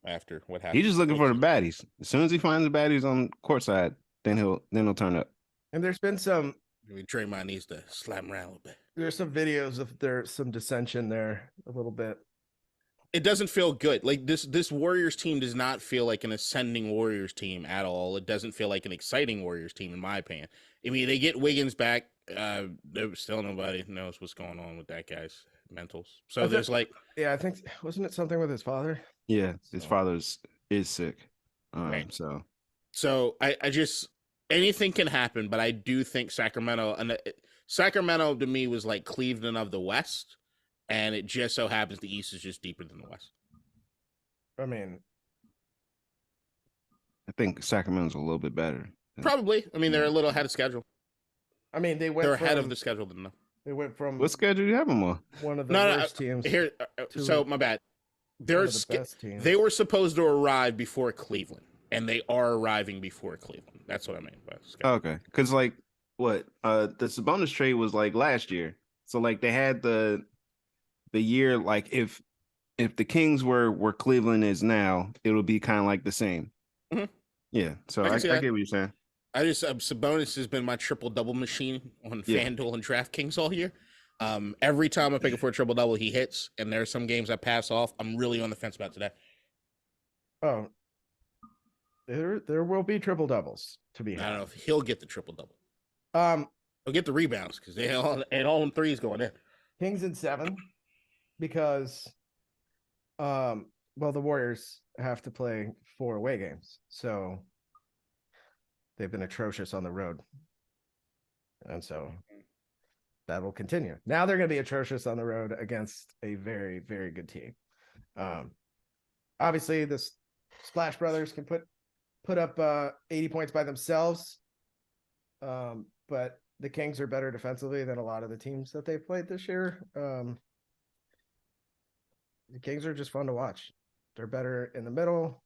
After what happened, He's just looking for the baddies. As soon as he finds the baddies on courtside, then he'll turn up. And there's been some. I mean, Draymond needs to slam around a little bit. There's some videos of there's some dissension there a little bit. It doesn't feel good. Like this Warriors team does not feel like an ascending Warriors team at all. It doesn't feel like an exciting Warriors team, in my opinion. I mean, they get Wiggins back. Still nobody knows what's going on with that guy's mentals. So there's like, yeah, I think wasn't it something with his father? Yeah, his father is sick. Right. So I just anything can happen, but I do think Sacramento to me was like Cleveland of the West. And it just so happens the East is just deeper than the West. I mean, I think Sacramento's a little bit better. Probably. I mean, they're a little ahead of schedule. I mean, they're ahead of the schedule than them. They went from what schedule do you have them on? One of the worst teams. Here, so my bad. They were supposed to arrive before Cleveland, and they are arriving before Cleveland. That's what I mean by schedule. Okay, because like what the Sabonis trade was like last year. So like they had the year, like if the Kings were Cleveland is now, it'll be kind of like the same. Mm-hmm. Yeah, so I get what you're saying. Sabonis has been my triple-double machine on FanDuel and DraftKings all year. Every time I pick it for a triple-double, he hits, and there are some games I pass off. I'm really on the fence about today. Oh, there will be triple-doubles to be had. I don't know if he'll get the triple-double. He'll get the rebounds because they all in threes going in. Kings in 7. Because, the Warriors have to play 4 away games, so they've been atrocious on the road, and so that will continue. Now they're going to be atrocious on the road against a very, very good team. Obviously, the Splash Brothers can put up 80 points by themselves, but the Kings are better defensively than a lot of the teams that they've played this year. The Kings are just fun to watch. They're better in the middle.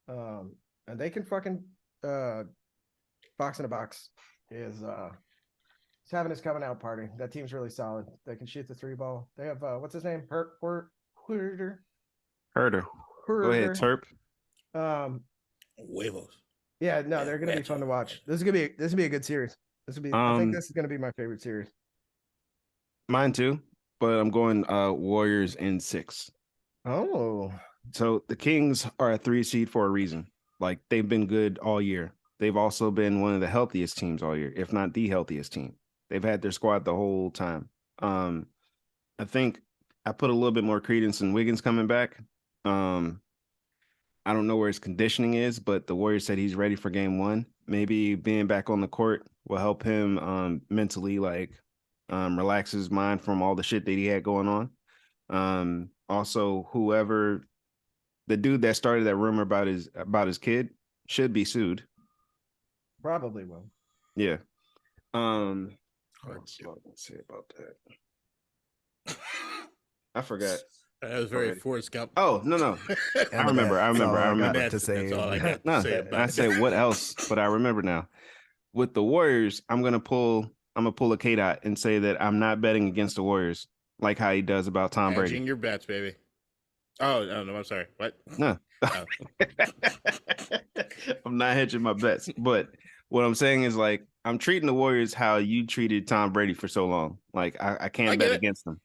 And they can fucking box in a box is he's having his coming out party. That team's really solid. They can shoot the 3 ball. They have what's his name? Herder. Go ahead, Terp. Huevos. Yeah, no, they're gonna be fun to watch. This is gonna be a good series. I think this is gonna be my favorite series. Mine too. But I'm going Warriors in 6. Oh. So the Kings are a 3 seed for a reason. Like they've been good all year. They've also been one of the healthiest teams all year, if not the healthiest team. They've had their squad the whole time. I think I put a little bit more credence in Wiggins coming back. I don't know where his conditioning is, but the Warriors said he's ready for game 1. Maybe being back on the court will help him mentally, relax his mind from all the shit that he had going on. Also, whoever the dude that started that rumor about his kid should be sued. Probably will. Yeah. What else I can say about that? I forgot. That was very Forrest Gump. Oh no! I remember. To say. That's all I got No, to say about I said what else, but I remember now. With the Warriors, I'm gonna pull a KDot and say that I'm not betting against the Warriors like how he does about Tom Brady. Hedging your bets, baby. Oh no, I'm sorry. What? No, Oh. I'm not hedging my bets. But What I'm saying is like I'm treating the Warriors how you treated Tom Brady for so long. Like I can't bet against them.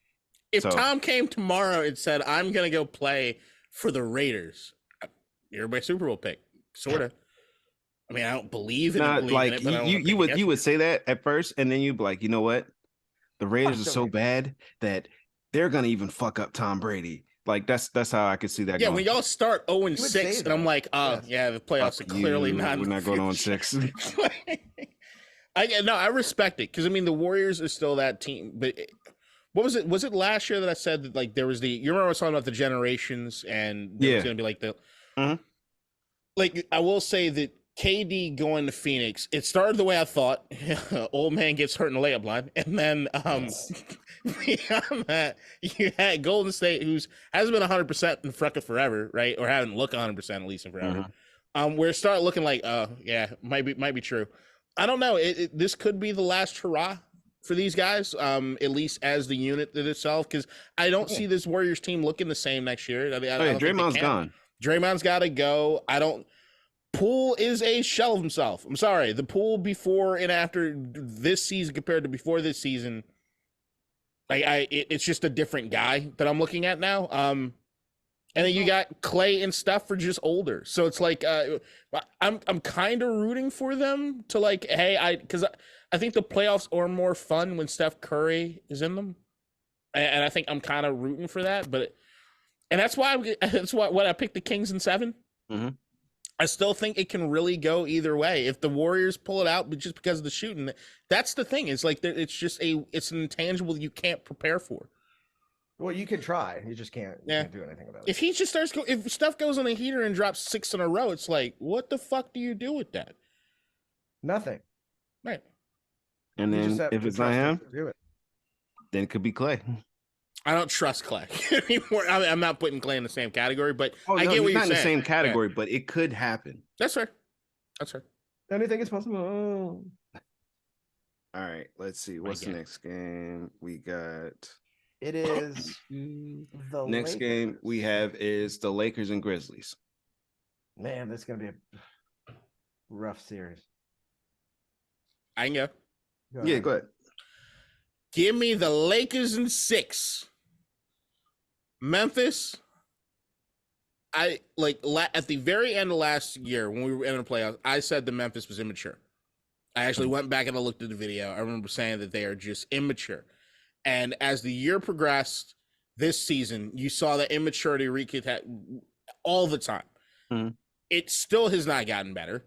If So Tom came tomorrow and said, "I'm gonna go play for the Raiders," you're my Super Bowl pick, sort of. I mean, I don't believe in it, not like but you would say that at first, and then you'd be like, you know what? The Raiders are so bad that they're gonna even fuck up Tom Brady. Like that's how I could see that. Yeah, going. when y'all start 0-6, and I'm like, Yes. yeah, the playoffs are clearly not. We're not going on 6. I respect it because I mean the Warriors are still that team, but. What was it? Was it last year that I said that like there was you remember I was talking about the generations and there was gonna be like the like I will say that KD going to Phoenix, it started the way I thought. Old man gets hurt in the layup line, and then beyond that, you had Golden State, who's hasn't been 100% in frickin' forever, right? Or haven't looked 100% at least in forever. Where it started looking like, might be true. I don't know. This could be the last hurrah for these guys, at least as the unit itself, because I don't see this Warriors team looking the same next year. Draymond's gone. Draymond's got to go. Poole is a shell of himself. I'm sorry. The Poole before and after this season compared to before this season, it's just a different guy that I'm looking at now. And then you got Clay and Steph are just older, so it's like I'm kind of rooting for them to like, hey, because I think the playoffs are more fun when Steph Curry is in them, and I think I'm kind of rooting for that. And that's why I picked the Kings in 7. I still think it can really go either way. If the Warriors pull it out, but just because of the shooting, that's the thing. It's like it's an intangible you can't prepare for. Well, you can try. You just can't. You can't do anything about it. If he just if Steph goes on a heater and drops 6 in a row, it's like, what the fuck do you do with that? Nothing. Right. And then if it's not him, then it could be Clay. I don't trust Clay anymore. I'm not putting Clay in the same category, but I get what you're saying. Not in the same category, but it could happen. That's fair. Anything is possible. All right, let's see. What's the next game we got? It is the next Lakers. game we have is the Lakers and Grizzlies. Man, this is gonna be a rough series. I can go. Yeah, go ahead. Give me the Lakers in 6. Memphis. At the very end of last year when we were in the playoffs, I said the Memphis was immature. I actually went back and I looked at the video. I remember saying that they are just immature. And as the year progressed this season, you saw the immaturity wreak all the time. It still has not gotten better.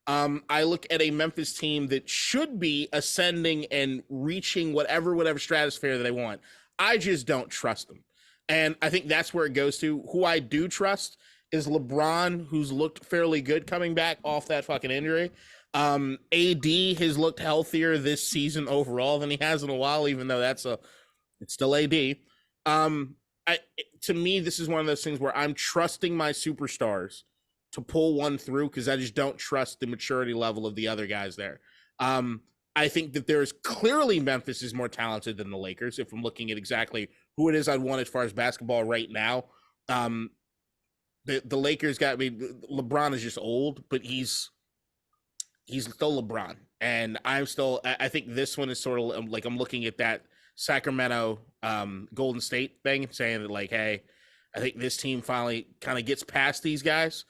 I look at a Memphis team that should be ascending and reaching whatever stratosphere that they want. I just don't trust them. And I think that's where it goes to. Who I do trust is LeBron, who's looked fairly good coming back off that fucking injury. AD has looked healthier this season overall than he has in a while, even though it's still AD. To me, this is one of those things where I'm trusting my superstars to pull one through because I just don't trust the maturity level of the other guys there. I think that there's clearly Memphis is more talented than the Lakers if I'm looking at exactly who it is I'd want as far as basketball right now. The Lakers LeBron is just old, but he's still LeBron. And I think this one is sort of like I'm looking at that Sacramento Golden State thing and saying that like, hey, I think this team finally kind of gets past these guys.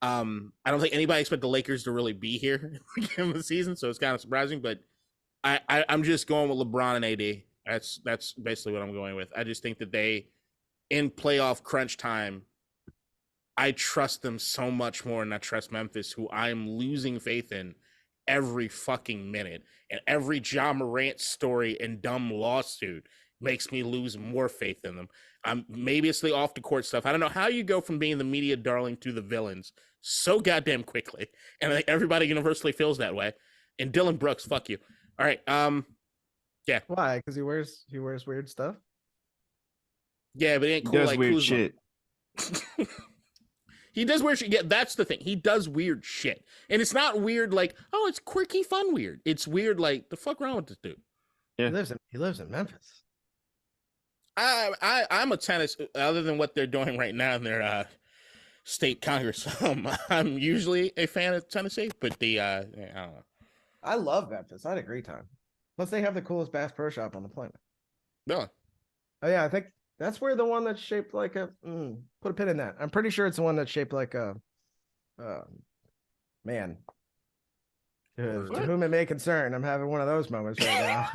I don't think anybody expect the Lakers to really be here in the beginning of the season, so it's kind of surprising. But I'm just going with LeBron and AD. That's basically what I'm going with. I just think that they, in playoff crunch time, I trust them so much more than I trust Memphis, who I'm losing faith in every fucking minute. And every Ja Morant story and dumb lawsuit makes me lose more faith in them. Maybe it's the off the court stuff. I don't know how you go from being the media darling to the villains so goddamn quickly. And I think everybody universally feels that way. And Dylan Brooks, fuck you. All right. Yeah. Why? Because he wears weird stuff. Yeah, but it ain't cool. He does like weird Kuzma. Shit. He does weird shit. Yeah, that's the thing. He does weird shit. And it's not weird like, oh, it's quirky, fun weird. It's weird like, the fuck wrong with this dude? Yeah. He lives in Memphis. I'm a tennis, other than what they're doing right now in their state Congress. I'm usually a fan of Tennessee, but I don't know. I love Memphis. I had a great time. Plus, they have the coolest Bass Pro Shop on the planet. No. Oh yeah, I think that's where the one that's shaped like a. Put a pin in that. I'm pretty sure it's the one that's shaped like a. Man. To whom it may concern, I'm having one of those moments right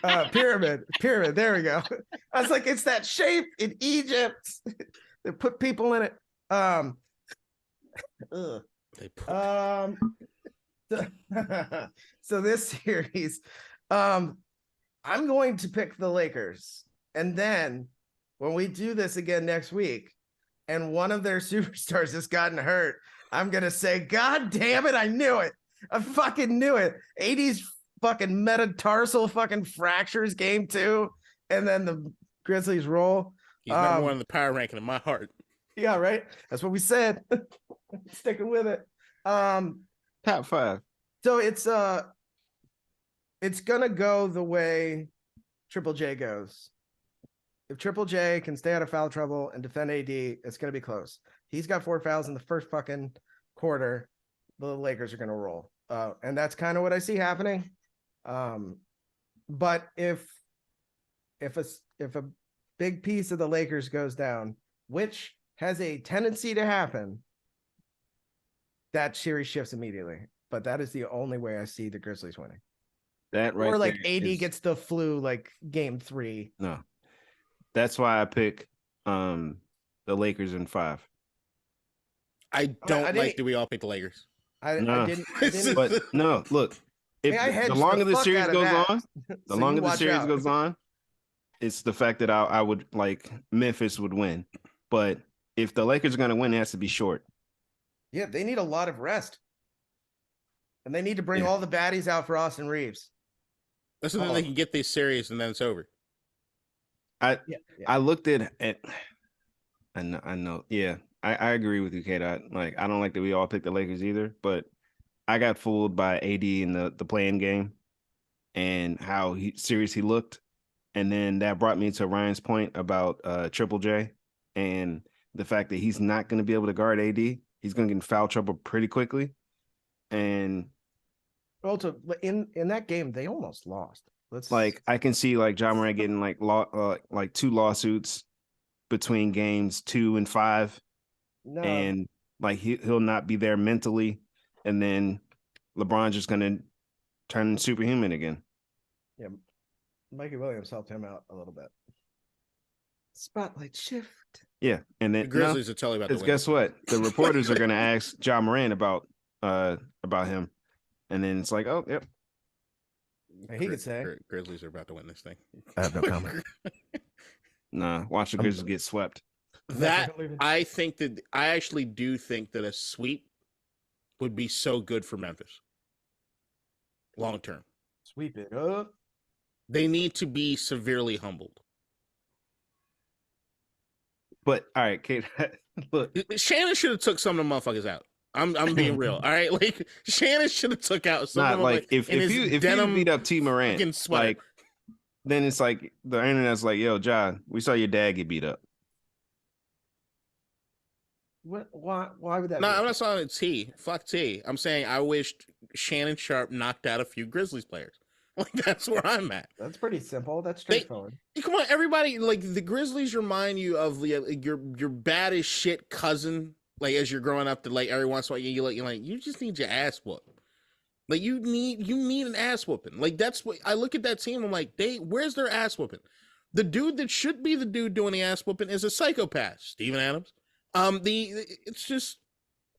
now. Pyramid. There we go. I was like, it's that shape in Egypt. They put people in it. So this series, I'm going to pick the Lakers, and then when we do this again next week, and one of their superstars has gotten hurt, I'm gonna say, God damn it, I knew it. I fucking knew it. 80's fucking metatarsal fucking fractures game 2, and then the Grizzlies roll. He's number 1 in the power ranking in my heart. Yeah, right. That's what we said. Sticking with it. Top 5. So it's gonna go the way Triple J goes. If Triple J can stay out of foul trouble and defend AD, it's gonna be close. He's got 4 fouls in the first fucking quarter. The Lakers are gonna roll. And that's kind of what I see happening. But if a big piece of the Lakers goes down, which has a tendency to happen, that series shifts immediately. But that is the only way I see the Grizzlies winning. That right, or like AD gets the flu like game 3. No, that's why I pick the Lakers in 5. I don't like that we all pick the Lakers. I didn't. But no, look, if the longer the series goes on, the longer the series goes on, it's the fact that I would like Memphis would win. But if the Lakers are going to win, it has to be short. Yeah, they need a lot of rest. And they need to bring all the baddies out for Austin Reeves. That's something they can get this series and then it's over. I looked at I know. Yeah, I agree with you, KDot. Like, I don't like that we all picked the Lakers either, but I got fooled by AD in the playing game and how serious he looked. And then that brought me to Ryan's point about Triple J and the fact that he's not going to be able to guard AD. He's going to get in foul trouble pretty quickly. And also in that game, they almost lost. I can see like Ja Morant getting like 2 lawsuits between games 2 and 5. No. And like he'll not be there mentally. And then LeBron's just going to turn superhuman again. Yeah. Mikey Williams helped him out a little bit. Spotlight shift. Yeah. And then the Grizzlies will tell you about the win. Guess what? The reporters are going to ask Ja Morant about him. And then it's like, oh, yep. He could say Grizzlies are about to win this thing. I have no comment. Nah, watch the Grizzlies get swept. I actually do think that a sweep would be so good for Memphis. Long term. Sweep it up. They need to be severely humbled. But all right, Kate, look. Shannon should have took some of the motherfuckers out. I'm being real. All right, like Shannon should have took out some of them. Like if you beat up T Morant, like then it's like the internet's like, yo, John, we saw your dad get beat up. What? Why would that? No, I'm not saying T. Fuck T. I'm saying I wished Shannon Sharp knocked out a few Grizzlies players. Like that's where I'm at. That's pretty simple. That's straightforward. Come on, everybody. Like the Grizzlies remind you of your bad as shit cousin. Like as you're growing up, to like every once in a while, you just need your ass whooped. Like you need an ass whooping. Like that's what I look at that team. I'm like, where's their ass whooping? The dude that should be the dude doing the ass whooping is a psychopath, Steven Adams. It's just.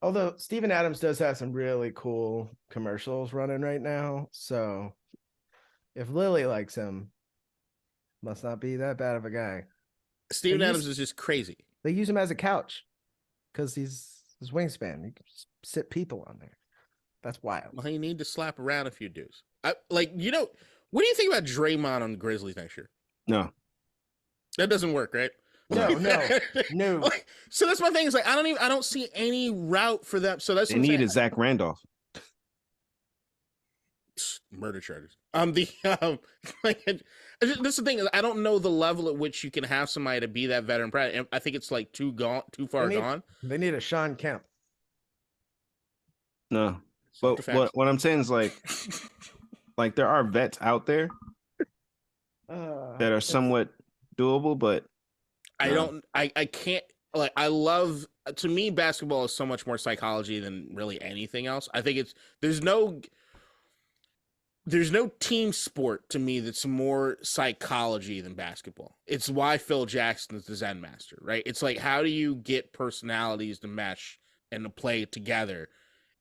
Although Steven Adams does have some really cool commercials running right now, so if Lily likes him, must not be that bad of a guy. Steven Adams is just crazy. They use him as a couch because he's his wingspan. You can just sit people on there. That's wild. Well, you need to slap around a few dudes. What do you think about Draymond on the Grizzlies next year? No. That doesn't work, right? No. So that's my thing. Is like I don't see any route for them. So that's they need a Zach Randolph. Murder charges. This is the thing is I don't know the level at which you can have somebody to be that veteran. I think it's like too far gone. They need a Sean Kemp. No, But what I'm saying is like there are vets out there that are somewhat doable, but I can't, like, I love, to me, basketball is so much more psychology than really anything else. I think there's no team sport to me that's more psychology than basketball. It's why Phil Jackson is the Zen master, right? It's like, how do you get personalities to mesh and to play together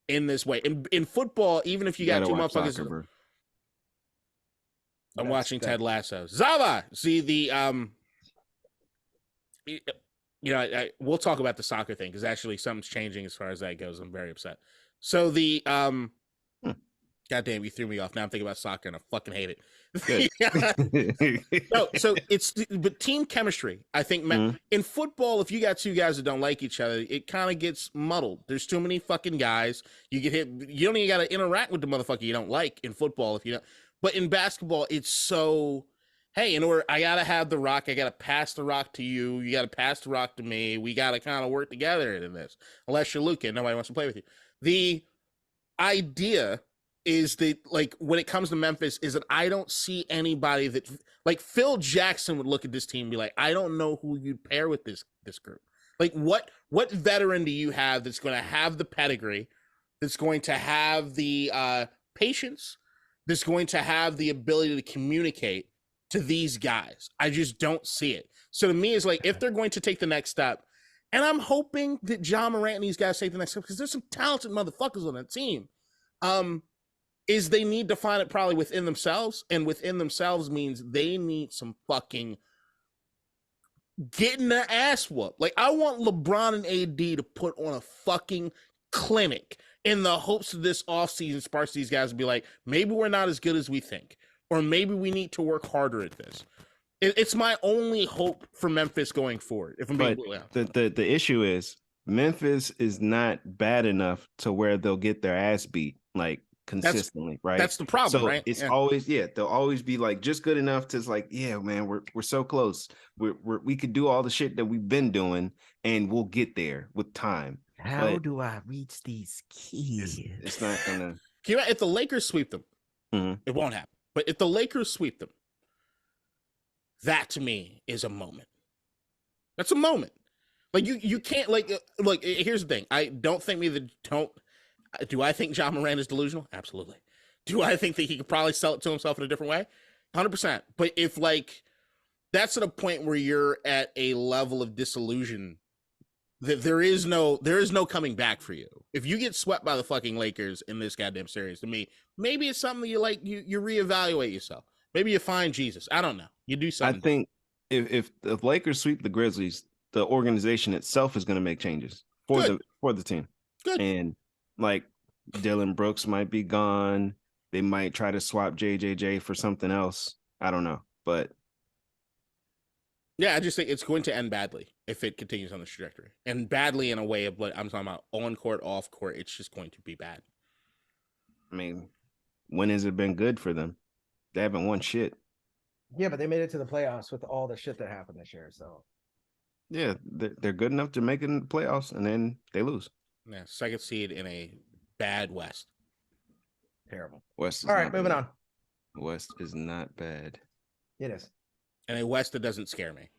in this way? In football, even if you got two motherfuckers, soccer, I'm watching Ted Lasso. Zava, see the we'll talk about the soccer thing because actually something's changing as far as that goes. I'm very upset. So the goddamn, you threw me off. Now I'm thinking about soccer and I fucking hate it. No, so but team chemistry. I think in football, if you got two guys that don't like each other, it kind of gets muddled. There's too many fucking guys. You get hit. You don't even got to interact with the motherfucker you don't like in football if you don't. But in basketball, it's so, hey, in order, I got to have the rock. I got to pass the rock to you. You got to pass the rock to me. We got to kind of work together in this. Unless you're Luka, nobody wants to play with you. The idea is that, like, when it comes to Memphis, is that I don't see anybody that, like, Phil Jackson would look at this team and be like, I don't know who you'd pair with this group. Like, what veteran do you have that's going to have the pedigree, that's going to have the patience, that's going to have the ability to communicate to these guys? I just don't see it. So to me, it's like, if they're going to take the next step, and I'm hoping that Ja Morant and these guys take the next step, because there's some talented motherfuckers on that team, is they need to find it probably within themselves, and within themselves means they need some fucking getting their ass whooped. Like, I want LeBron and AD to put on a fucking clinic in the hopes of this offseason sparks these guys to be like, maybe we're not as good as we think, or maybe we need to work harder at this. It's my only hope for Memphis going forward. If I'm being the issue is Memphis is not bad enough to where they'll get their ass beat like consistently, right? That's the problem, so right? It's always they'll always be like just good enough to like, yeah, man, we're so close. We could do all the shit that we've been doing, and we'll get there with time. How do I reach these kids? It's not gonna. If the Lakers sweep them, it won't happen. But if the Lakers sweep them, that to me is a moment. That's a moment. Like you can't like here's the thing. I don't think do I think Ja Morant is delusional? Absolutely. Do I think that he could probably sell it to himself in a different way? 100%. But if like that's at a point where you're at a level of disillusion that there is no coming back for you. If you get swept by the fucking Lakers in this goddamn series, to me, maybe it's something that you reevaluate yourself. Maybe you find Jesus. I don't know. You do something. I think if the Lakers sweep the Grizzlies, the organization itself is going to make changes for the team. Good. And like Dylan Brooks might be gone. They might try to swap JJJ for something else. I don't know, but yeah, I just think it's going to end badly if it continues on this trajectory, and badly in a way of what I'm talking about on court, off court. It's just going to be bad. I mean, when has it been good for them? They haven't won shit. Yeah, but they made it to the playoffs with all the shit that happened this year. So yeah, they're good enough to make it in the playoffs, and then they lose. Yeah, second seed in a bad West. Terrible. West. All right, moving on. West is not bad. It is. And a West that doesn't scare me.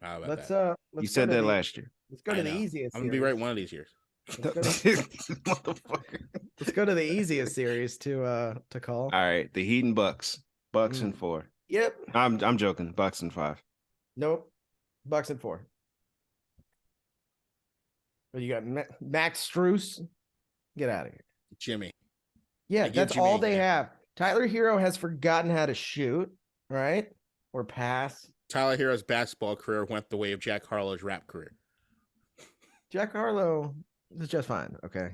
How about Let's you said that last year. Let's go to the easiest. I'm gonna be right one of these years. Motherfucker. Let's go to the easiest series to call. All right, the Heat and Bucks. Bucks and 4. Yep. I'm joking. Bucks and 5. Nope. Bucks and 4. But you got Max Strus. Get out of here. Jimmy. Yeah, that's all they have. Tyler Hero has forgotten how to shoot, right? Or pass. Tyler Hero's basketball career went the way of Jack Harlow's rap career. Jack Harlow is just fine. Okay.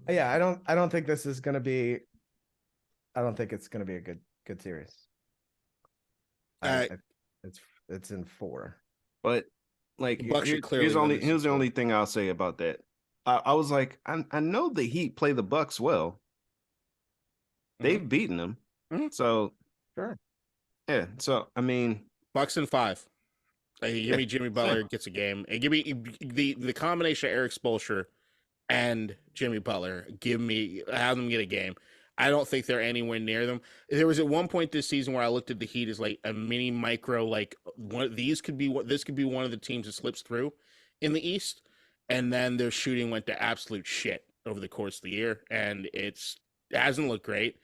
Yeah, I don't think this is gonna be. I don't think it's gonna be a good series. It's in 4. But like, here's the only thing I'll say about that. I was like, I know the Heat play the Bucks well. They've beaten them, so sure. Yeah, so I mean, Bucks and 5. Give me Jimmy Butler gets a game, and give me the combination of Eric Spoelstra and Jimmy Butler. Have them get a game. I don't think they're anywhere near them. There was at one point this season where I looked at the Heat as like a mini micro, like this could be one of the teams that slips through in the East, and then their shooting went to absolute shit over the course of the year, and it hasn't looked great.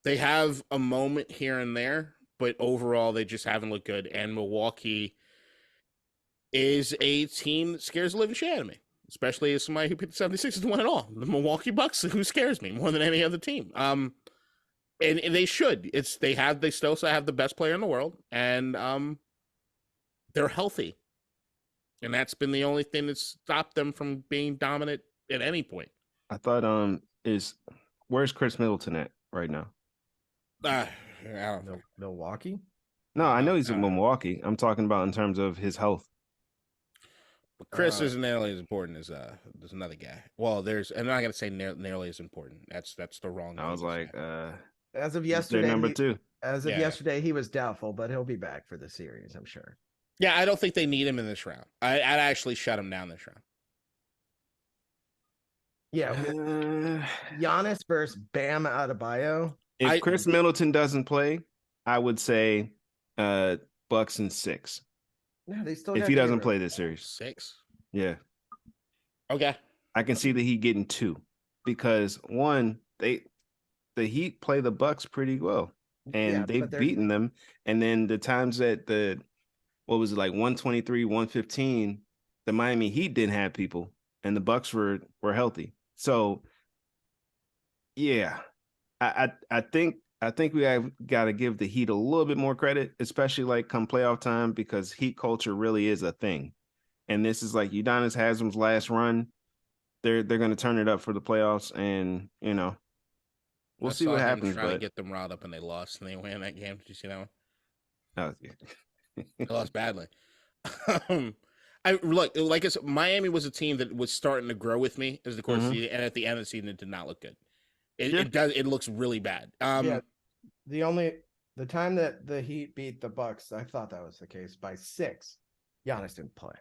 They have a moment here and there, but overall they just haven't looked good. And Milwaukee is a team that scares the living shit out of me, especially as somebody who picked the 76ers to win it all. The Milwaukee Bucks, who scares me more than any other team. And they should. They still have the best player in the world, and they're healthy. And that's been the only thing that's stopped them from being dominant at any point. I thought where's Chris Middleton at right now? I don't know. Milwaukee? No, I know he's in Milwaukee. I'm talking about in terms of his health. Chris isn't nearly as important as there's another guy. Well, I'm not gonna say nearly as important. That's the wrong. I was like, as of yesterday, number 2. As of yesterday, he was doubtful, but he'll be back for the series, I'm sure. Yeah, I don't think they need him in this round. I'd actually shut him down this round. Yeah, Giannis versus Bam Adebayo. If Chris Middleton doesn't play, I would say Bucks in 6. No, they still. If he doesn't play this series, 6. Yeah. Okay. I can see the Heat getting 2 because one, the Heat play the Bucks pretty well, and they've beaten them. And then the times that what was it, like 123, 115, the Miami Heat didn't have people, and the Bucks were healthy. So, yeah, I think we have got to give the Heat a little bit more credit, especially like come playoff time, because Heat culture really is a thing. And this is like Udonis Haslam's last run. They're going to turn it up for the playoffs, and we'll see what happens. Trying to get them riled up, and they lost, and they win that game. Did you see that one? Oh, yeah. They lost badly. Miami was a team that was starting to grow with me as the course of the season, and at the end of the season, it did not look good. It looks really bad. The time that the Heat beat the Bucks, I thought that was the case by 6. Giannis didn't play.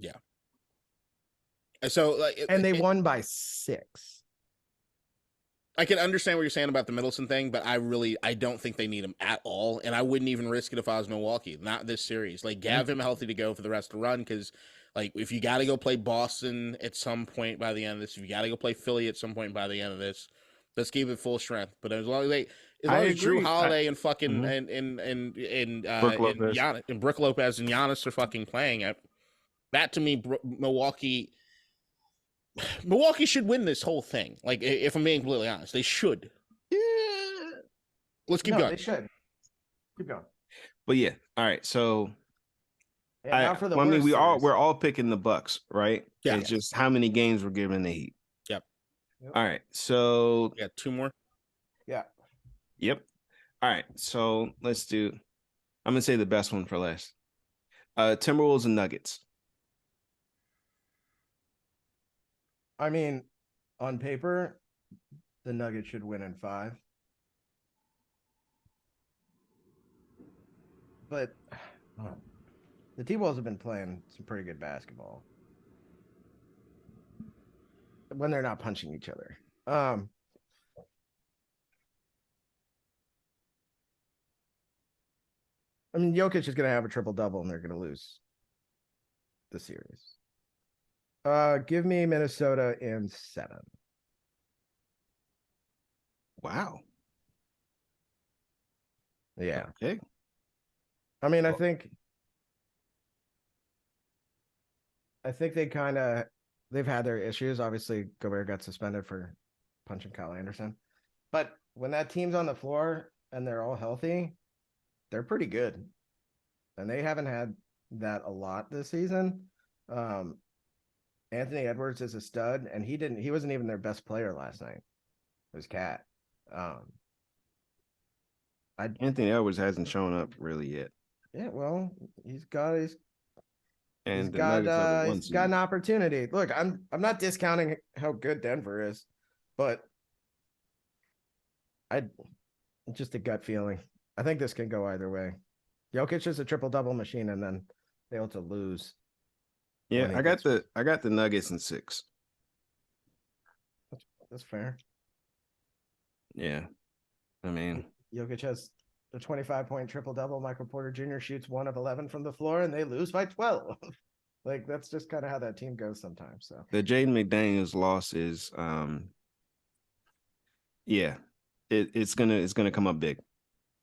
Yeah. So and they won by 6. I can understand what you're saying about the Middleton thing, but I don't think they need him at all, and I wouldn't even risk it if I was Milwaukee. Not this series. Like, have him healthy to go for the rest of the run, because like if you got to go play Boston at some point by the end of this, if you got to go play Philly at some point by the end of this, let's give it full strength. But as long as Drew Holiday and fucking and Brook Lopez and Giannis are fucking playing it, that to me, Milwaukee should win this whole thing. Like, if I'm being completely honest, they should. Yeah. Let's keep going. They should. Keep going. But yeah, all right. So, we're all picking the Bucks, right? Yeah. It's just how many games we're giving the Heat. Yep. All right. So we got 2 more. Yeah. Yep. All right. So let's do. I'm gonna say the best one for last. Timberwolves and Nuggets. I mean, on paper, the Nuggets should win in 5. But the T-Wolves have been playing some pretty good basketball when they're not punching each other. I mean, Jokic is going to have a triple-double, and they're going to lose the series. Give me Minnesota in 7. Wow. Yeah. Okay. I mean, I think they've had their issues. Obviously, Gobert got suspended for punching Kyle Anderson. But when that team's on the floor and they're all healthy, they're pretty good. And they haven't had that a lot this season. Anthony Edwards is a stud, and he wasn't even their best player last night. It was Cat. Anthony Edwards hasn't shown up really yet. Yeah, well, he's got an opportunity. Look, I'm not discounting how good Denver is, but just a gut feeling. I think this can go either way. Jokic is a triple-double machine, and then they ought to lose. Yeah, I got the Nuggets in 6. That's fair. Yeah. I mean, Jokic has the 25-point triple-double. Michael Porter Jr. shoots 1 of 11 from the floor, and they lose by 12. Like, that's just kind of how that team goes sometimes. So the Jaden McDaniels loss is yeah. It's gonna come up big.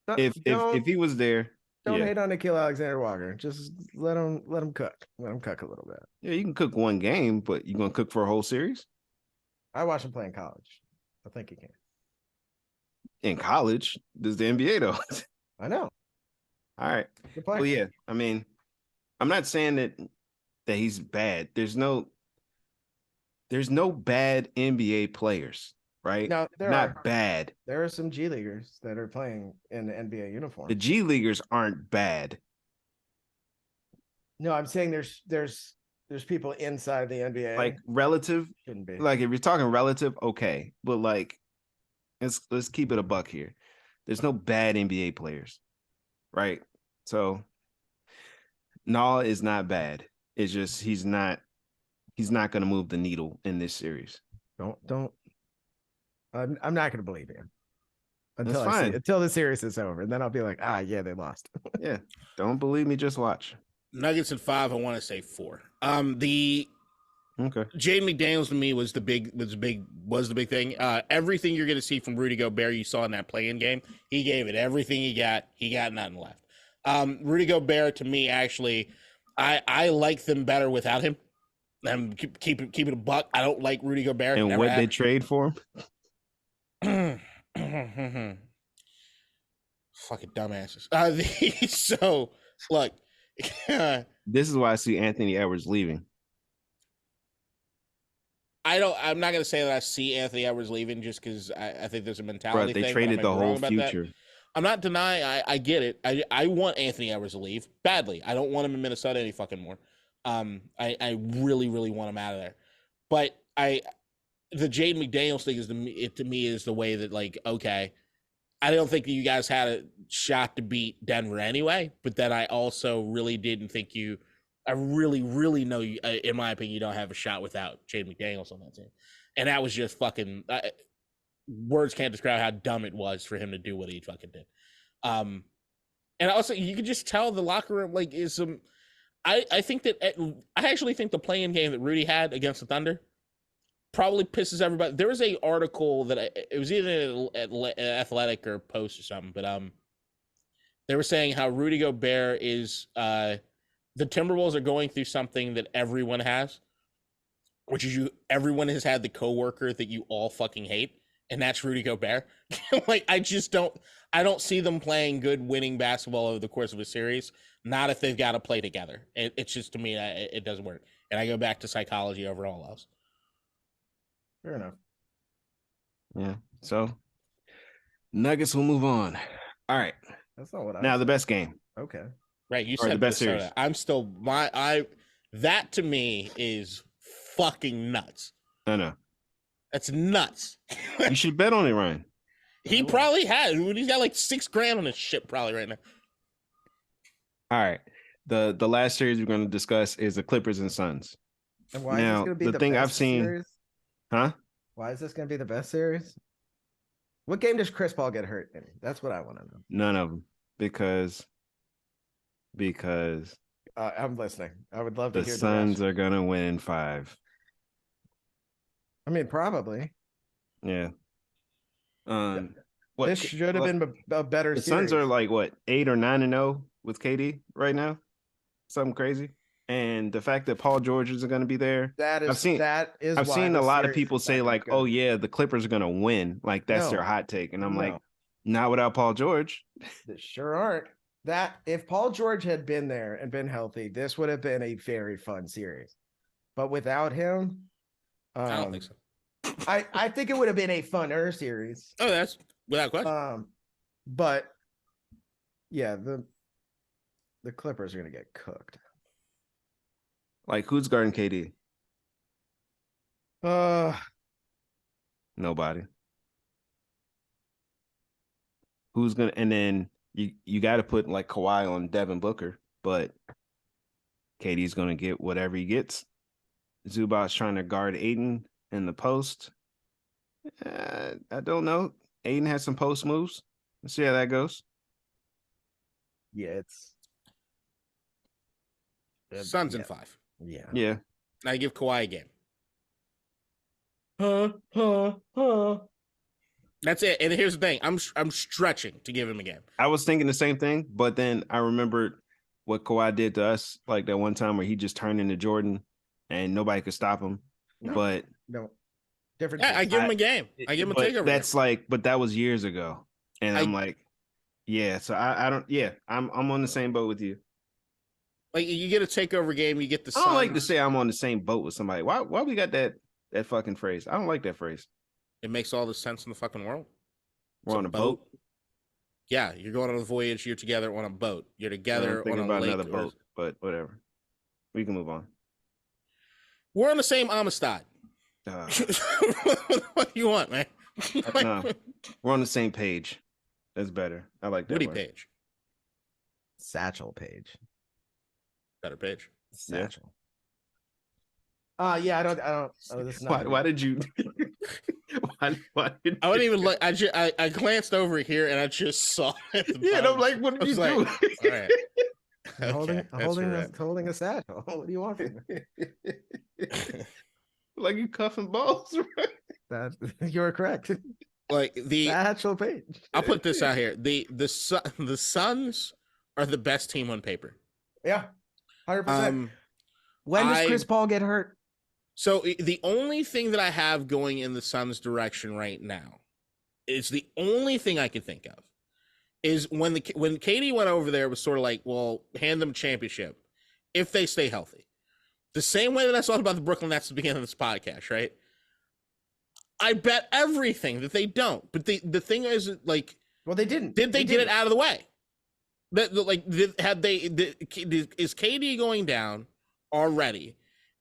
If he was there, don't yeah. hate on Nickeil Alexander-Walker. Just let him cook. Let him cook a little bit. Yeah, you can cook one game, but you gonna cook for a whole series? I watched him play in college. I think he can. In college, this is the NBA though. I know. All right. Good play. Well, yeah. I mean, I'm not saying that he's bad. There's no bad NBA players, right? No, not bad. There are some G Leaguers that are playing in the NBA uniform. The G Leaguers aren't bad. No, I'm saying there's people inside the NBA. Like relative, shouldn't be. Like if you're talking relative, okay. But like let's keep it a buck here. There's no bad NBA players, right? So Nall is not bad. It's just he's not going to move the needle in this series. Don't. I'm not going to believe him until the series is over, and then I'll be like, yeah, they lost. Yeah, don't believe me, just watch. Nuggets in 5. I want to say 4. Okay. Jaden McDaniels to me was the big thing. Everything you're going to see from Rudy Gobert, you saw in that play-in game. He gave it everything he got. He got nothing left. Rudy Gobert to me, actually, I like them better without him. Keep it a buck. I don't like Rudy Gobert. And what they trade for him? Fucking dumbasses. So look, this is why I see Anthony Edwards leaving. I'm not going to say that I see Anthony Edwards leaving just because I think there's a mentality thing. They traded the whole future. I'm not denying. I get it. I want Anthony Edwards to leave badly. I don't want him in Minnesota any fucking more. I really, really want him out of there. But the Jaden McDaniels thing to me is the way that, like, okay, I don't think that you guys had a shot to beat Denver anyway, but then I also really didn't think I really, really know you, in my opinion, you don't have a shot without Jaden McDaniels on that team. And that was just fucking, words can't describe how dumb it was for him to do what he fucking did. And also you could just tell the locker room, like, is some, I actually think the play-in game that Rudy had against the Thunder probably pisses everybody. There was a article that it was either Athletic or Post or something, but they were saying how Rudy Gobert is the Timberwolves are going through something that everyone has, which is everyone has had the coworker that you all fucking hate, and that's Rudy Gobert. Like, I don't see them playing good winning basketball over the course of a series. Not if they've got to play together. It's just, to me, it doesn't work. And I go back to psychology over all else. Fair enough. Yeah. So Nuggets will move on. All right. That's not what I now the best game. Okay. Right. You said the best series. I'm still that to me is fucking nuts. I know. That's nuts. You should bet on it, Ryan. He probably has. He's got like $6,000 on his ship probably right now. All right. The last series we're going to discuss is the Clippers and Suns. And why is this going to be the thing best I've seen, series? Huh? Why is this going to be the best series? What game does Chris Paul get hurt in? That's what I want to know. None of them, because I'm listening. I would love to hear the Suns are going to win in 5. I mean, probably. Yeah. This should have been a better the series. Suns are like what, 8 or 9-0 with KD right now? Something crazy. And the fact that Paul George is going to be there, I've seen a lot of people say like, "Oh yeah, the Clippers are going to win." Like that's their hot take, and I'm like, not without Paul George. They sure aren't. That if Paul George had been there and been healthy, this would have been a very fun series. But without him, I don't think so. I think it would have been a funner series. Oh, that's without question. But yeah, the Clippers are going to get cooked. Like, who's guarding KD? Nobody. Who's gonna? And then you got to put like Kawhi on Devin Booker, but KD's gonna get whatever he gets. Zubac's trying to guard Aiden in the post. I don't know. Aiden has some post moves. Let's see how that goes. Yeah, it's Suns in yeah. 5. Yeah. Yeah. I give Kawhi a game. That's it. And here's the thing: I'm stretching to give him a game. I was thinking the same thing, but then I remembered what Kawhi did to us, like that one time where he just turned into Jordan and nobody could stop him. No. But No. Different. Yeah, I give him a game. I give him a but takeover. that's like, but that was years ago, and I'm like, yeah. So I don't. Yeah, I'm on the same boat with you. Like you get a takeover game, you get the. I don't like to Suns. say I'm on the same boat with somebody. Why we got that fucking phrase? I don't like that phrase. It makes all the sense in the fucking world. We're on a boat. Yeah, you're going on a voyage. You're together on a boat. You're together I'm thinking on a about lake. another boat, but whatever. We can move on. We're on the same Amistad. What do you want, man? No, we're on the same page. That's better. I like that. Woody word. Page. Satchel Page. Better page. Satchel. Yeah, I don't. Oh, this is not Why did you? why did I wouldn't even look. I glanced over here and I just saw it. At the Yeah, and I'm bottom. like, what I did you was do? like, all right. I'm Okay, that's right. holding a satchel. What do you want from me? Like you cuffing balls, right? That you're correct. Like the Satchel Page. I'll put this out here. The Suns are the best team on paper. Yeah, 100%. When does I- Chris Paul get hurt? So the only thing that I have going in the Suns' direction right now, it's the only thing I can think of, is when KD went over there, it was sort of like, well, hand them a championship if they stay healthy. The same way that I thought about the Brooklyn Nets at the beginning of this podcast, right? I bet everything that they don't. But the thing is, like, Well, they didn't. did they get it out of the way? Is KD going down already?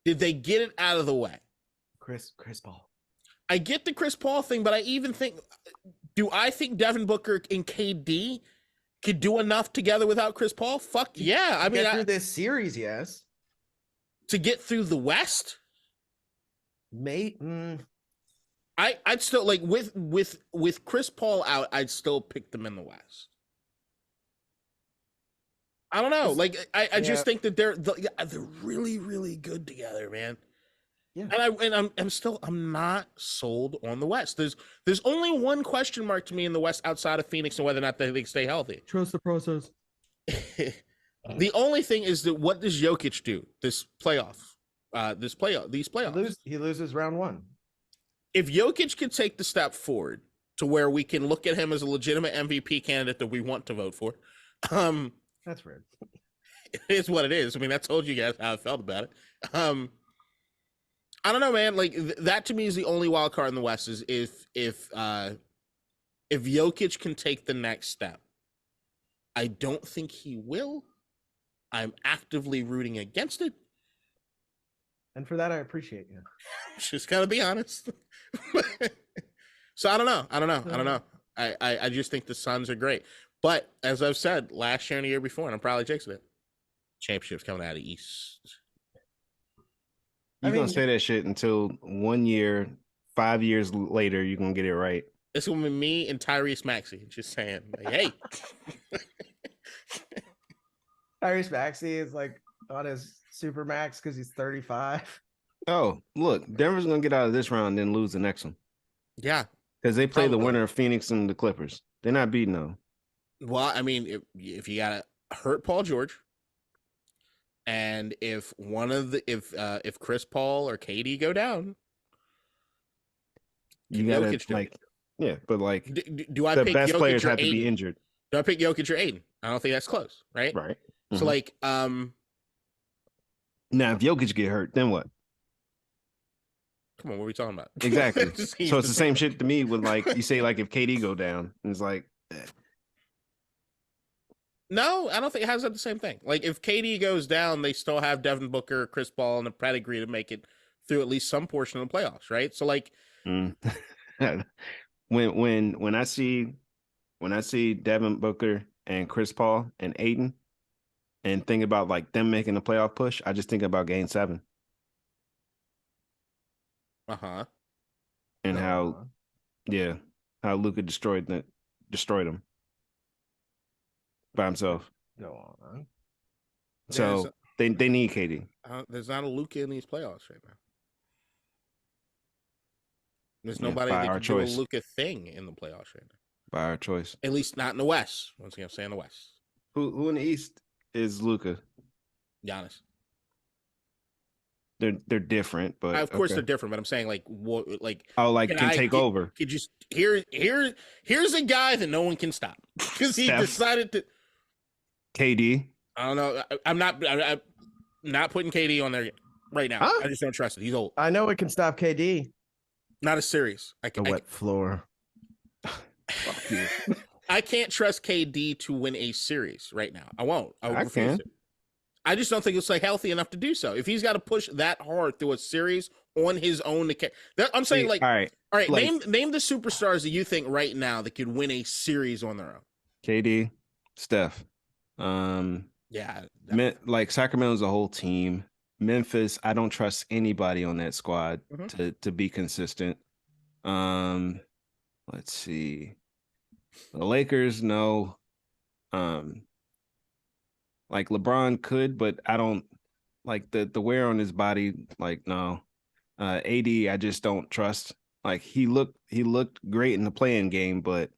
Did they get it out of the way? Chris Paul. I get the Chris Paul thing, but I even think, do I think Devin Booker and KD could do enough together without Chris Paul? Fuck yeah. I mean, Through this series, yes. to get through the West, I'd still like with Chris Paul out, I'd still pick them in the West. I don't know. Like I just think that they're really, really good together, man. Yeah. And I'm not sold on the West. There's only one question mark to me in the West outside of Phoenix and whether or not they stay healthy. Trust the process. The only thing is that what does Jokic do these playoffs? He loses round one. If Jokic could take the step forward to where we can look at him as a legitimate MVP candidate that we want to vote for, that's weird. it is what it is. I mean, I told you guys how I felt about it. I don't know, man. Like that to me is the only wild card in the West is if Jokic can take the next step. I don't think he will. I'm actively rooting against it. And for that, I appreciate you. Just gotta be honest. So I don't know. I just think the Suns are great. But as I've said last year and the year before, and I'm probably jinxing it, championships coming out of the East. You're gonna say that shit until 1 year, 5 years later, you're gonna get it right. It's gonna be me and Tyrese Maxey just saying, like, hey. Tyrese Maxey is like on his super max because he's 35. Oh, look, Denver's gonna get out of this round and then lose the next one. Yeah. Because they play the Probably. winner of Phoenix and the Clippers. They're not beating them. Well, I mean, if you gotta hurt Paul George, and if Chris Paul or KD go down, You gotta Jokic do like, yeah, but like do I the pick best Jokic players or have to be Aiden? injured. Do I pick Jokic or Aiden? I don't think that's close, right? Right. So Mhm. like, Now if Jokic get hurt, then what? come on, what are we talking about? Exactly. Just- So it's the same shit to me with like you say like if KD go down, and it's like No, I don't think it has that the same thing. Like if KD goes down, they still have Devin Booker, Chris Paul, and a pedigree to make it through at least some portion of the playoffs, right? So like, when I see Devin Booker and Chris Paul and Aiden and think about like them making a playoff push, I just think about Game 7 and how Yeah, how Luka destroyed him by himself. Go on. So they need KD. There's not a Luka in these playoffs right now. There's Yeah, nobody by that our can do a choice. Luka thing in the playoffs right now. By our choice. At least not in the West. Once again, I'm saying the West. Who in the East is Luka? Giannis. They're different, but Of course okay. they're different, but I'm saying like can take over. Could just here's a guy that no one can stop because he Steph. decided to. KD. I don't know. I'm not putting KD on there yet, right now. Huh? I just don't trust it. He's old. I know it can stop KD. Not a series. A wet floor. Fuck you. I can't trust KD to win a series right now. I won't. I can. refuse to. I just don't think it's like healthy enough to do so. If he's got to push that hard through a series on his own, I'm saying like, all right. like- Name the superstars that you think right now that could win a series on their own. KD, Steph. Yeah, Like Sacramento's a whole team. Memphis, I don't trust anybody on that squad to be consistent. Let's see. The Lakers, no. Like LeBron could, but I don't like the wear on his body. Like no. AD, I just don't trust. Like he looked great in the playing game, but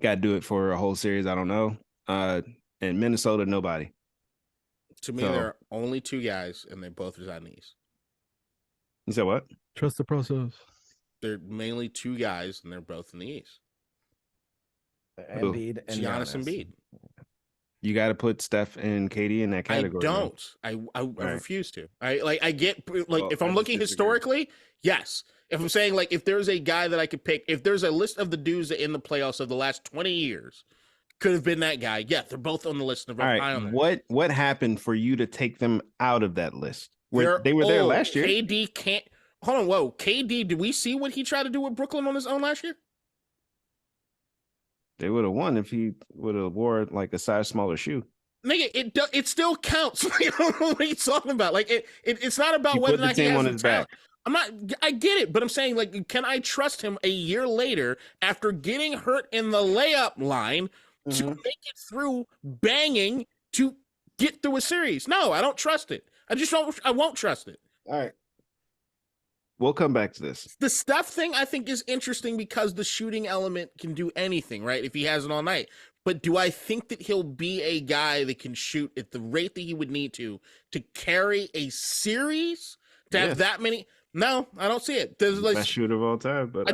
got to do it for a whole series. I don't know. And Minnesota, nobody. To me, there are only two guys, and they both reside in the East. You said what? Trust the process. They're mainly two guys, and they're both in the East. Embiid and Giannis and Embiid. You got to put Steph and KD in that category. I don't. I refuse to. I get if I'm looking historically, yes. If I'm saying like if there's a guy that I could pick, if there's a list of the dudes that in the playoffs of the last 20 years could have been that guy, yeah, they're both on the list. They're both high on there. What happened for you to take them out of that list? They were old. there last year. KD can't. Hold on, whoa. KD, did we see what he tried to do with Brooklyn on his own last year? They would have won if he would have wore like a size smaller shoe. Nigga, it still counts. I don't know what he's talking about. Like it's not about whether or not he has the talent. I get it, but I'm saying like, can I trust him a year later after getting hurt in the layup line to make it through banging to get through a series? No, I don't trust it. I won't trust it. All right. We'll come back to this. The Steph thing I think is interesting because the shooting element can do anything, right? If he has it all night. But do I think that he'll be a guy that can shoot at the rate that he would need to carry a series to have that many? No, I don't see it. There's like best shooter of all time, but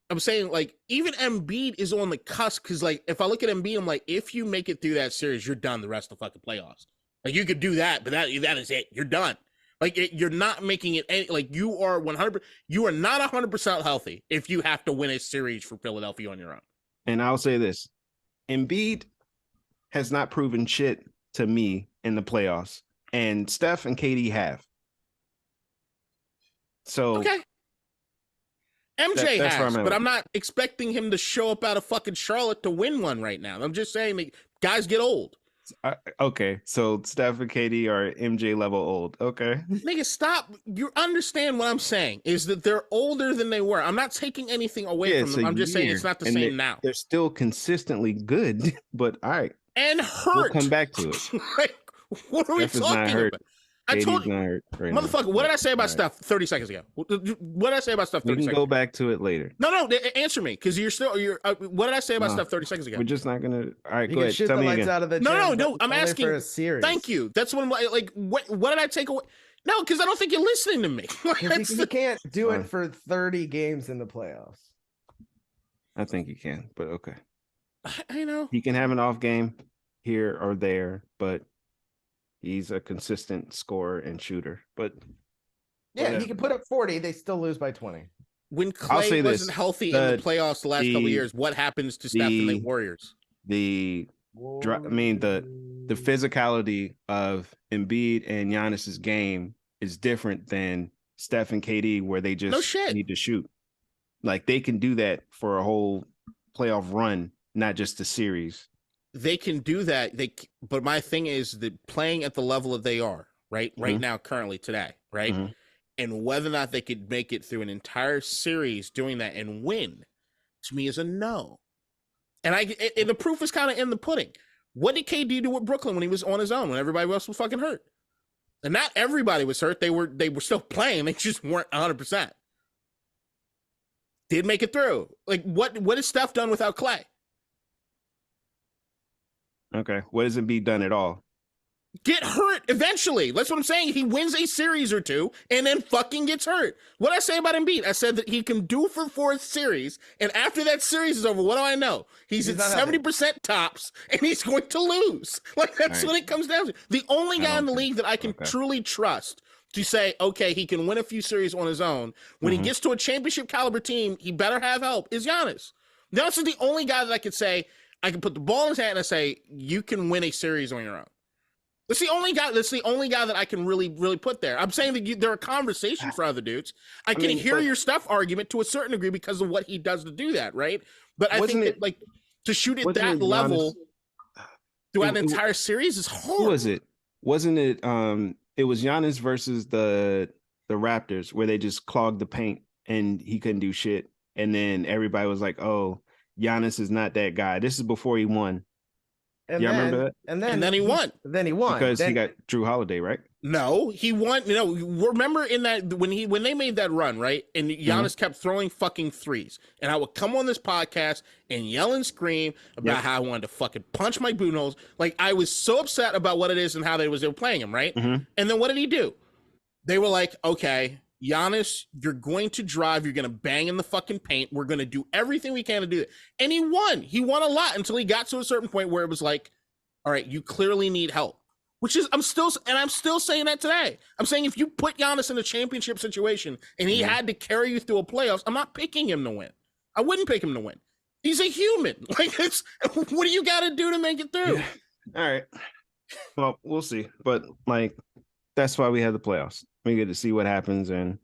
I'm saying like even Embiid is on the cusp because like if I look at Embiid, I'm like, if you make it through that series, you're done the rest of the fucking playoffs. Like you could do that, but that is it. You're done. Like you're not making it any, like you are 100. You are not 100% healthy if you have to win a series for Philadelphia on your own. And I'll say this: Embiid has not proven shit to me in the playoffs, and Steph and KD have. So okay, MJ has, but I'm not expecting him to show up out of fucking Charlotte to win one right now. I'm just saying that guys get old. Okay, so Steph and KD are MJ level old. Okay, nigga, stop. You understand what I'm saying is that they're older than they were. I'm not taking anything away from them. I'm just saying it's not the same now. They're still consistently good, but all right. And hurt. We'll come back to it. Like, what are we talking about? I told you, right motherfucker. Now. What did I say about Steph 30 seconds ago? What did I say about Steph 30 seconds ago? We can go back to it later. No, answer me, because what did I say about Steph 30 seconds ago? We're just not gonna. All right, you go ahead. Shoot Tell the me lights again. out of the no. I'm asking for a series. Thank you. That's what I'm like. What did I take away? No, because I don't think you're listening to me. You can't do it for 30 games in the playoffs. I think you can, but okay. I know he can have an off game here or there, but he's a consistent scorer and shooter. But yeah, he can put up 40. They still lose by 20. When Clay wasn't healthy in the playoffs the last couple of years, what happens to Steph and the Warriors? The physicality of Embiid and Giannis's game is different than Steph and KD, where they just need to shoot. Like they can do that for a whole playoff run, not just a series. They can do that. But my thing is that playing at the level that they are right now, currently today, right? and whether or not they could make it through an entire series doing that and win, to me is a no. And the proof is kind of in the pudding. What did KD do with Brooklyn when he was on his own, when everybody else was fucking hurt? And not everybody was hurt. They were still playing. They just weren't 100%. Did make it through. Like, what is Steph done without Clay? Okay. What doesn't be done at all? Get hurt eventually. That's what I'm saying. He wins a series or two and then fucking gets hurt. What did I say about Embiid? I said that he can do for 4th series, and after that series is over, what do I know? He's at 70% tops, and he's going to lose. Like, that's what it comes down to. The only guy in the league that I can truly trust to say, okay, he can win a few series on his own, when he gets to a championship caliber team, he better have help, is Giannis. Giannis is the only guy that I could say, I can put the ball in his hand and say, you can win a series on your own. That's the only guy that I can really put there. I'm saying that there are conversations for other dudes. I can hear your Steph argument to a certain degree because of what he does to do that, right? But I think that, like, to shoot at that level throughout an entire series is hard. Who was it? Wasn't it? It was Giannis versus the Raptors, where they just clogged the paint and he couldn't do shit. And then everybody was like, "Oh, Giannis is not that guy." This is before he won. And y'all remember that? And then he won. Because he got Drew Holiday, right? No, he won. You know, remember in that when they made that run, right? And Giannis kept throwing fucking threes, and I would come on this podcast and yell and scream about how I wanted to fucking punch my boot holes. Like, I was so upset about what it is and how they were playing him, right? And then what did he do? They were like, okay, Giannis, you're going to drive, you're going to bang in the fucking paint. We're going to do everything we can to do it. And he won. He won a lot until he got to a certain point where it was like, all right, you clearly need help. Which is, I'm still saying that today. I'm saying if you put Giannis in a championship situation and he had to carry you through a playoffs, I'm not picking him to win. I wouldn't pick him to win. He's a human. Like, what do you got to do to make it through? All right. Well, we'll see. But, like, that's why we have the playoffs. We get to see what happens and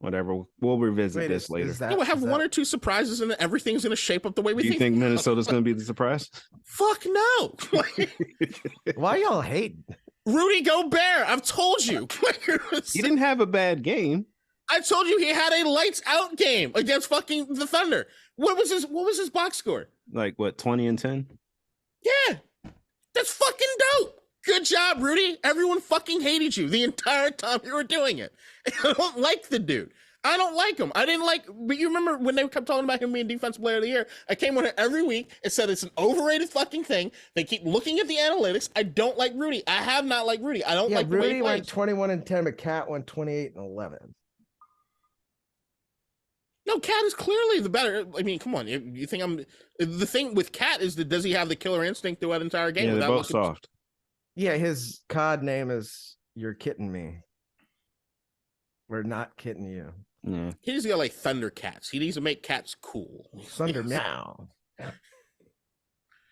whatever. We'll revisit this later. We'll have one or two surprises and then everything's going to shape up the way we think. You think Minnesota's going to be the surprise? Fuck no. Why y'all hate? Rudy Gobert, I've told you. He didn't have a bad game. I told you he had a lights out game against fucking the Thunder. What was his box score? Like, what, 20 and 10? Yeah. That's fucking dope. Good job, Rudy. Everyone fucking hated you the entire time you were doing it. I don't like the dude. I don't like him. I didn't like, but you remember when they kept talking about him being Defensive Player of the Year? I came on here every week and said it's an overrated fucking thing. They keep looking at the analytics. I don't like Rudy. I have not liked Rudy. I don't like Rudy the way he plays. went 21 and 10, but Cat went 28 and 11. No, Cat is clearly the better. I mean, come on. You think I'm the thing with Cat is that does he have the killer instinct throughout the entire game? Yeah, they're both soft. Yeah, his COD name is "You're Kidding Me." We're not kidding you. Yeah. He needs to go like Thundercats. He needs to make cats cool. Thunder Meow.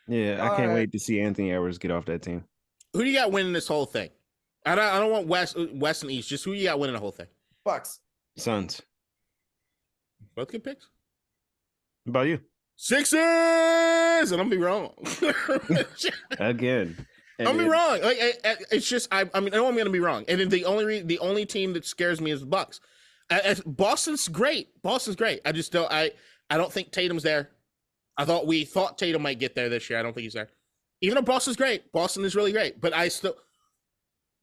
Yeah, I can't wait to see Anthony Edwards get off that team. Who do you got winning this whole thing? I don't want West and East. Just who you got winning the whole thing? Bucks. Suns. Both good picks. What about you? Sixers, and I'm gonna be wrong. Again. I'm gonna be wrong. Like, it's just I mean I know I'm gonna be wrong. And then the only team that scares me is the Bucks. Boston's great. Boston's great. I just don't. I don't think Tatum's there. We thought Tatum might get there this year. I don't think he's there. Even though Boston's great, Boston is really great. But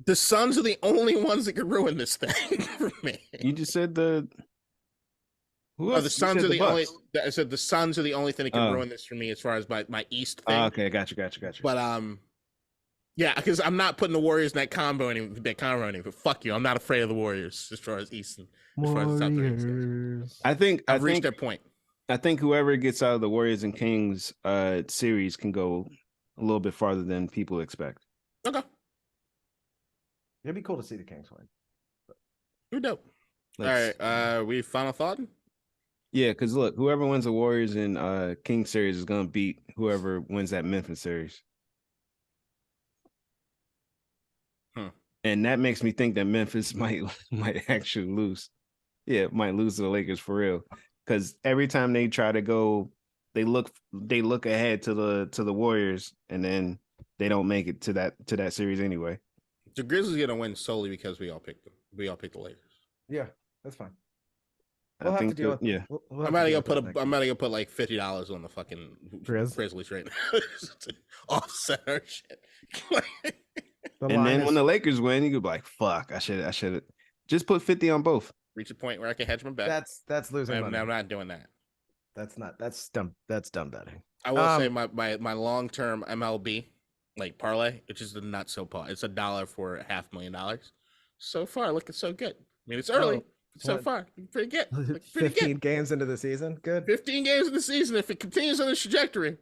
the Suns are the only ones that could ruin this thing for me. You just said the Suns are the only. I said the Suns are the only thing that can ruin this for me as far as my East thing. Okay, gotcha. But yeah, because I'm not putting the Warriors in that combo anymore. But fuck you, I'm not afraid of the Warriors as far as East and as far as the top three. I've reached that point. I think whoever gets out of the Warriors and Kings series can go a little bit farther than people expect. Okay, it'd be cool to see the Kings win. You're dope. All right, we final thought. Yeah, because look, whoever wins the Warriors and Kings series is gonna beat whoever wins that Memphis series. And that makes me think that Memphis might actually lose. Yeah, might lose to the Lakers for real. Because every time they try to go, they look ahead to the Warriors, and then they don't make it to that series anyway. The Grizzlies are gonna win solely because we all picked them. We all picked the Lakers. Yeah, that's fine. I We'll have to think deal with. yeah. We'll I'm have to about to deal go with put that next I'm week. about to go put like $50 on the fucking Grizzlies right now. To offset our shit. The And line then is when the Lakers win, you could be like, "Fuck, I should just put 50 on both." Reach a point where I can hedge my bet. that's losing money. I'm not doing that. That's dumb. That's dumb betting. I will say my long term MLB like parlay, which is the not so par. It's $1 for $500,000. So far, looking so good. I mean, it's early. So what- far, pretty good. Pretty 15 good. games into the season. Good. 15 games in the season. If it continues on this trajectory,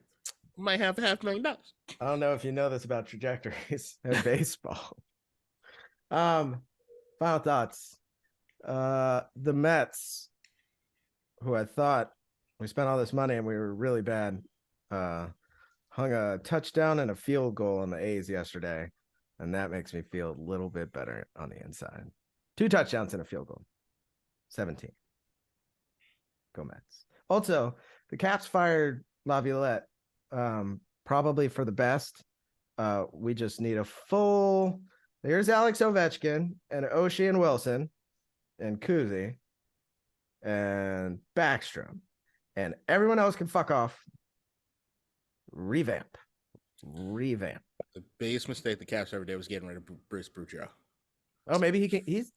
we might have $500,000. I don't know if you know this about trajectories in baseball. Final thoughts. The Mets, who I thought we spent all this money and we were really bad, hung a touchdown and a field goal on the A's yesterday, and that makes me feel a little bit better on the inside. 2 touchdowns and a field goal. 17. Go Mets. Also, the Caps fired Laviolette, probably for the best. We just need a full. There's Alex Ovechkin and Oshie and Wilson and Kuzi and Backstrom, and everyone else can fuck off. Revamp. The biggest mistake the Caps ever did was getting rid of Bruce Boudreau. Oh, maybe he can. He's.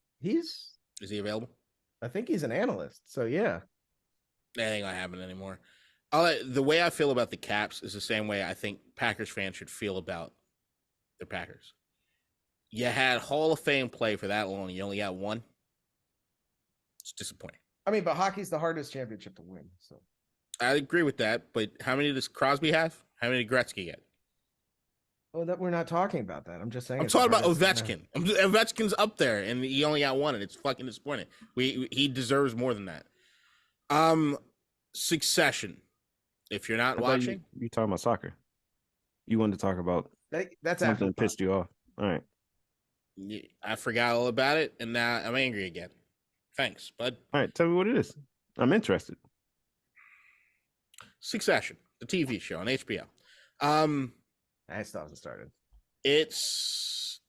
Is he available? I think he's an analyst. So yeah. That ain't gonna happen anymore. The way I feel about the Caps is the same way I think Packers fans should feel about the Packers. You had Hall of Fame play for that long. You only got one. It's disappointing. I mean, but hockey's the hardest championship to win. So I agree with that, but how many does Crosby have? How many did Gretzky get? Oh, that we're not talking about that. I'm just saying. I'm talking about Ovechkin. Ovechkin's up there, and he only got one, and it's fucking disappointing. He deserves more than that. Succession. If you're not watching, you talking about soccer. You wanted to talk about That's something after that pissed you off. All right. I forgot all about it, and now I'm angry again. Thanks, bud. All right. Tell me what it is. I'm Succession, the TV show on HBO. I still haven't started. It's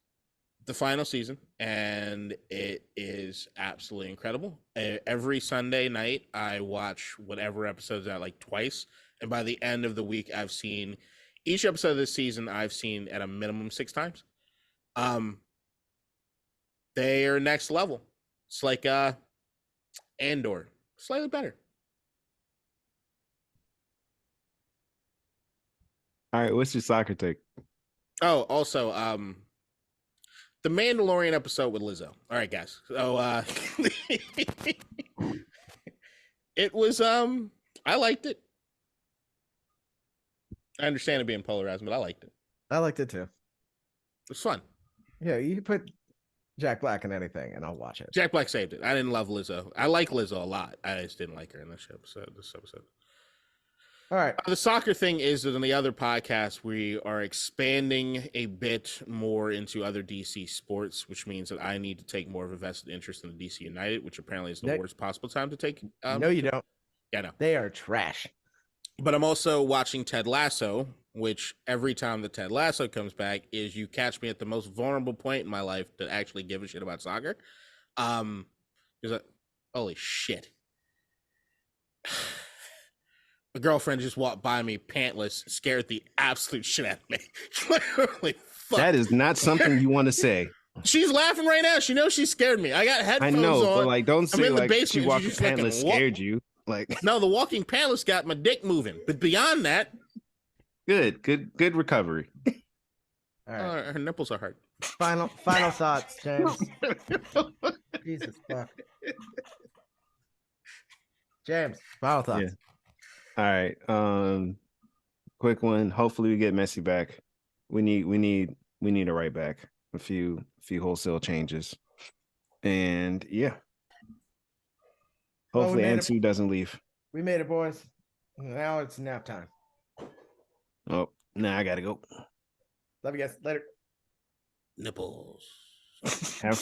the final season, and it is absolutely incredible. Every Sunday night, I watch whatever episodes out like twice, and by the end of the week, I've seen each episode of this season. I've seen at a minimum 6 times. They are next level. It's like Andor, slightly better. All right. What's your soccer take? Oh, also, the Mandalorian episode with Lizzo. All right, guys. So it was I liked it. I understand it being polarizing, but I liked it. I liked it too. It was fun. Yeah, you can put Jack Black in anything, and I'll watch it. Jack Black saved it. I didn't love Lizzo. I like Lizzo a lot. I just didn't like her in this episode. All right. The soccer thing is that in the other podcast, we are expanding a bit more into other DC sports, which means that I need to take more of a vested interest in the DC United, which apparently is the worst possible time to take. No, you don't. Yeah, no. They are trash. But I'm also watching Ted Lasso, which every time that Ted Lasso comes back is you catch me at the most vulnerable point in my life to actually give a shit about soccer. Holy shit. My girlfriend just walked by me pantless, scared the absolute shit out of me. Holy fuck. That is not something you want to say. She's laughing right now. She knows she scared me. I got headphones on. I know, but like, don't say like she walked pantless scared you. Like, no, the walking pantless got my dick moving. But beyond that, good recovery. All right. Her nipples are hard. Final thoughts, James. Jesus fuck. James, final thoughts. Yeah. All right. Quick one. Hopefully we get Messi back. We need a right back. A few wholesale changes. And yeah. Hopefully Ansu doesn't leave. We made it, boys. Now it's nap time. Oh, now I gotta go. Love you guys. Later. Nipples. Have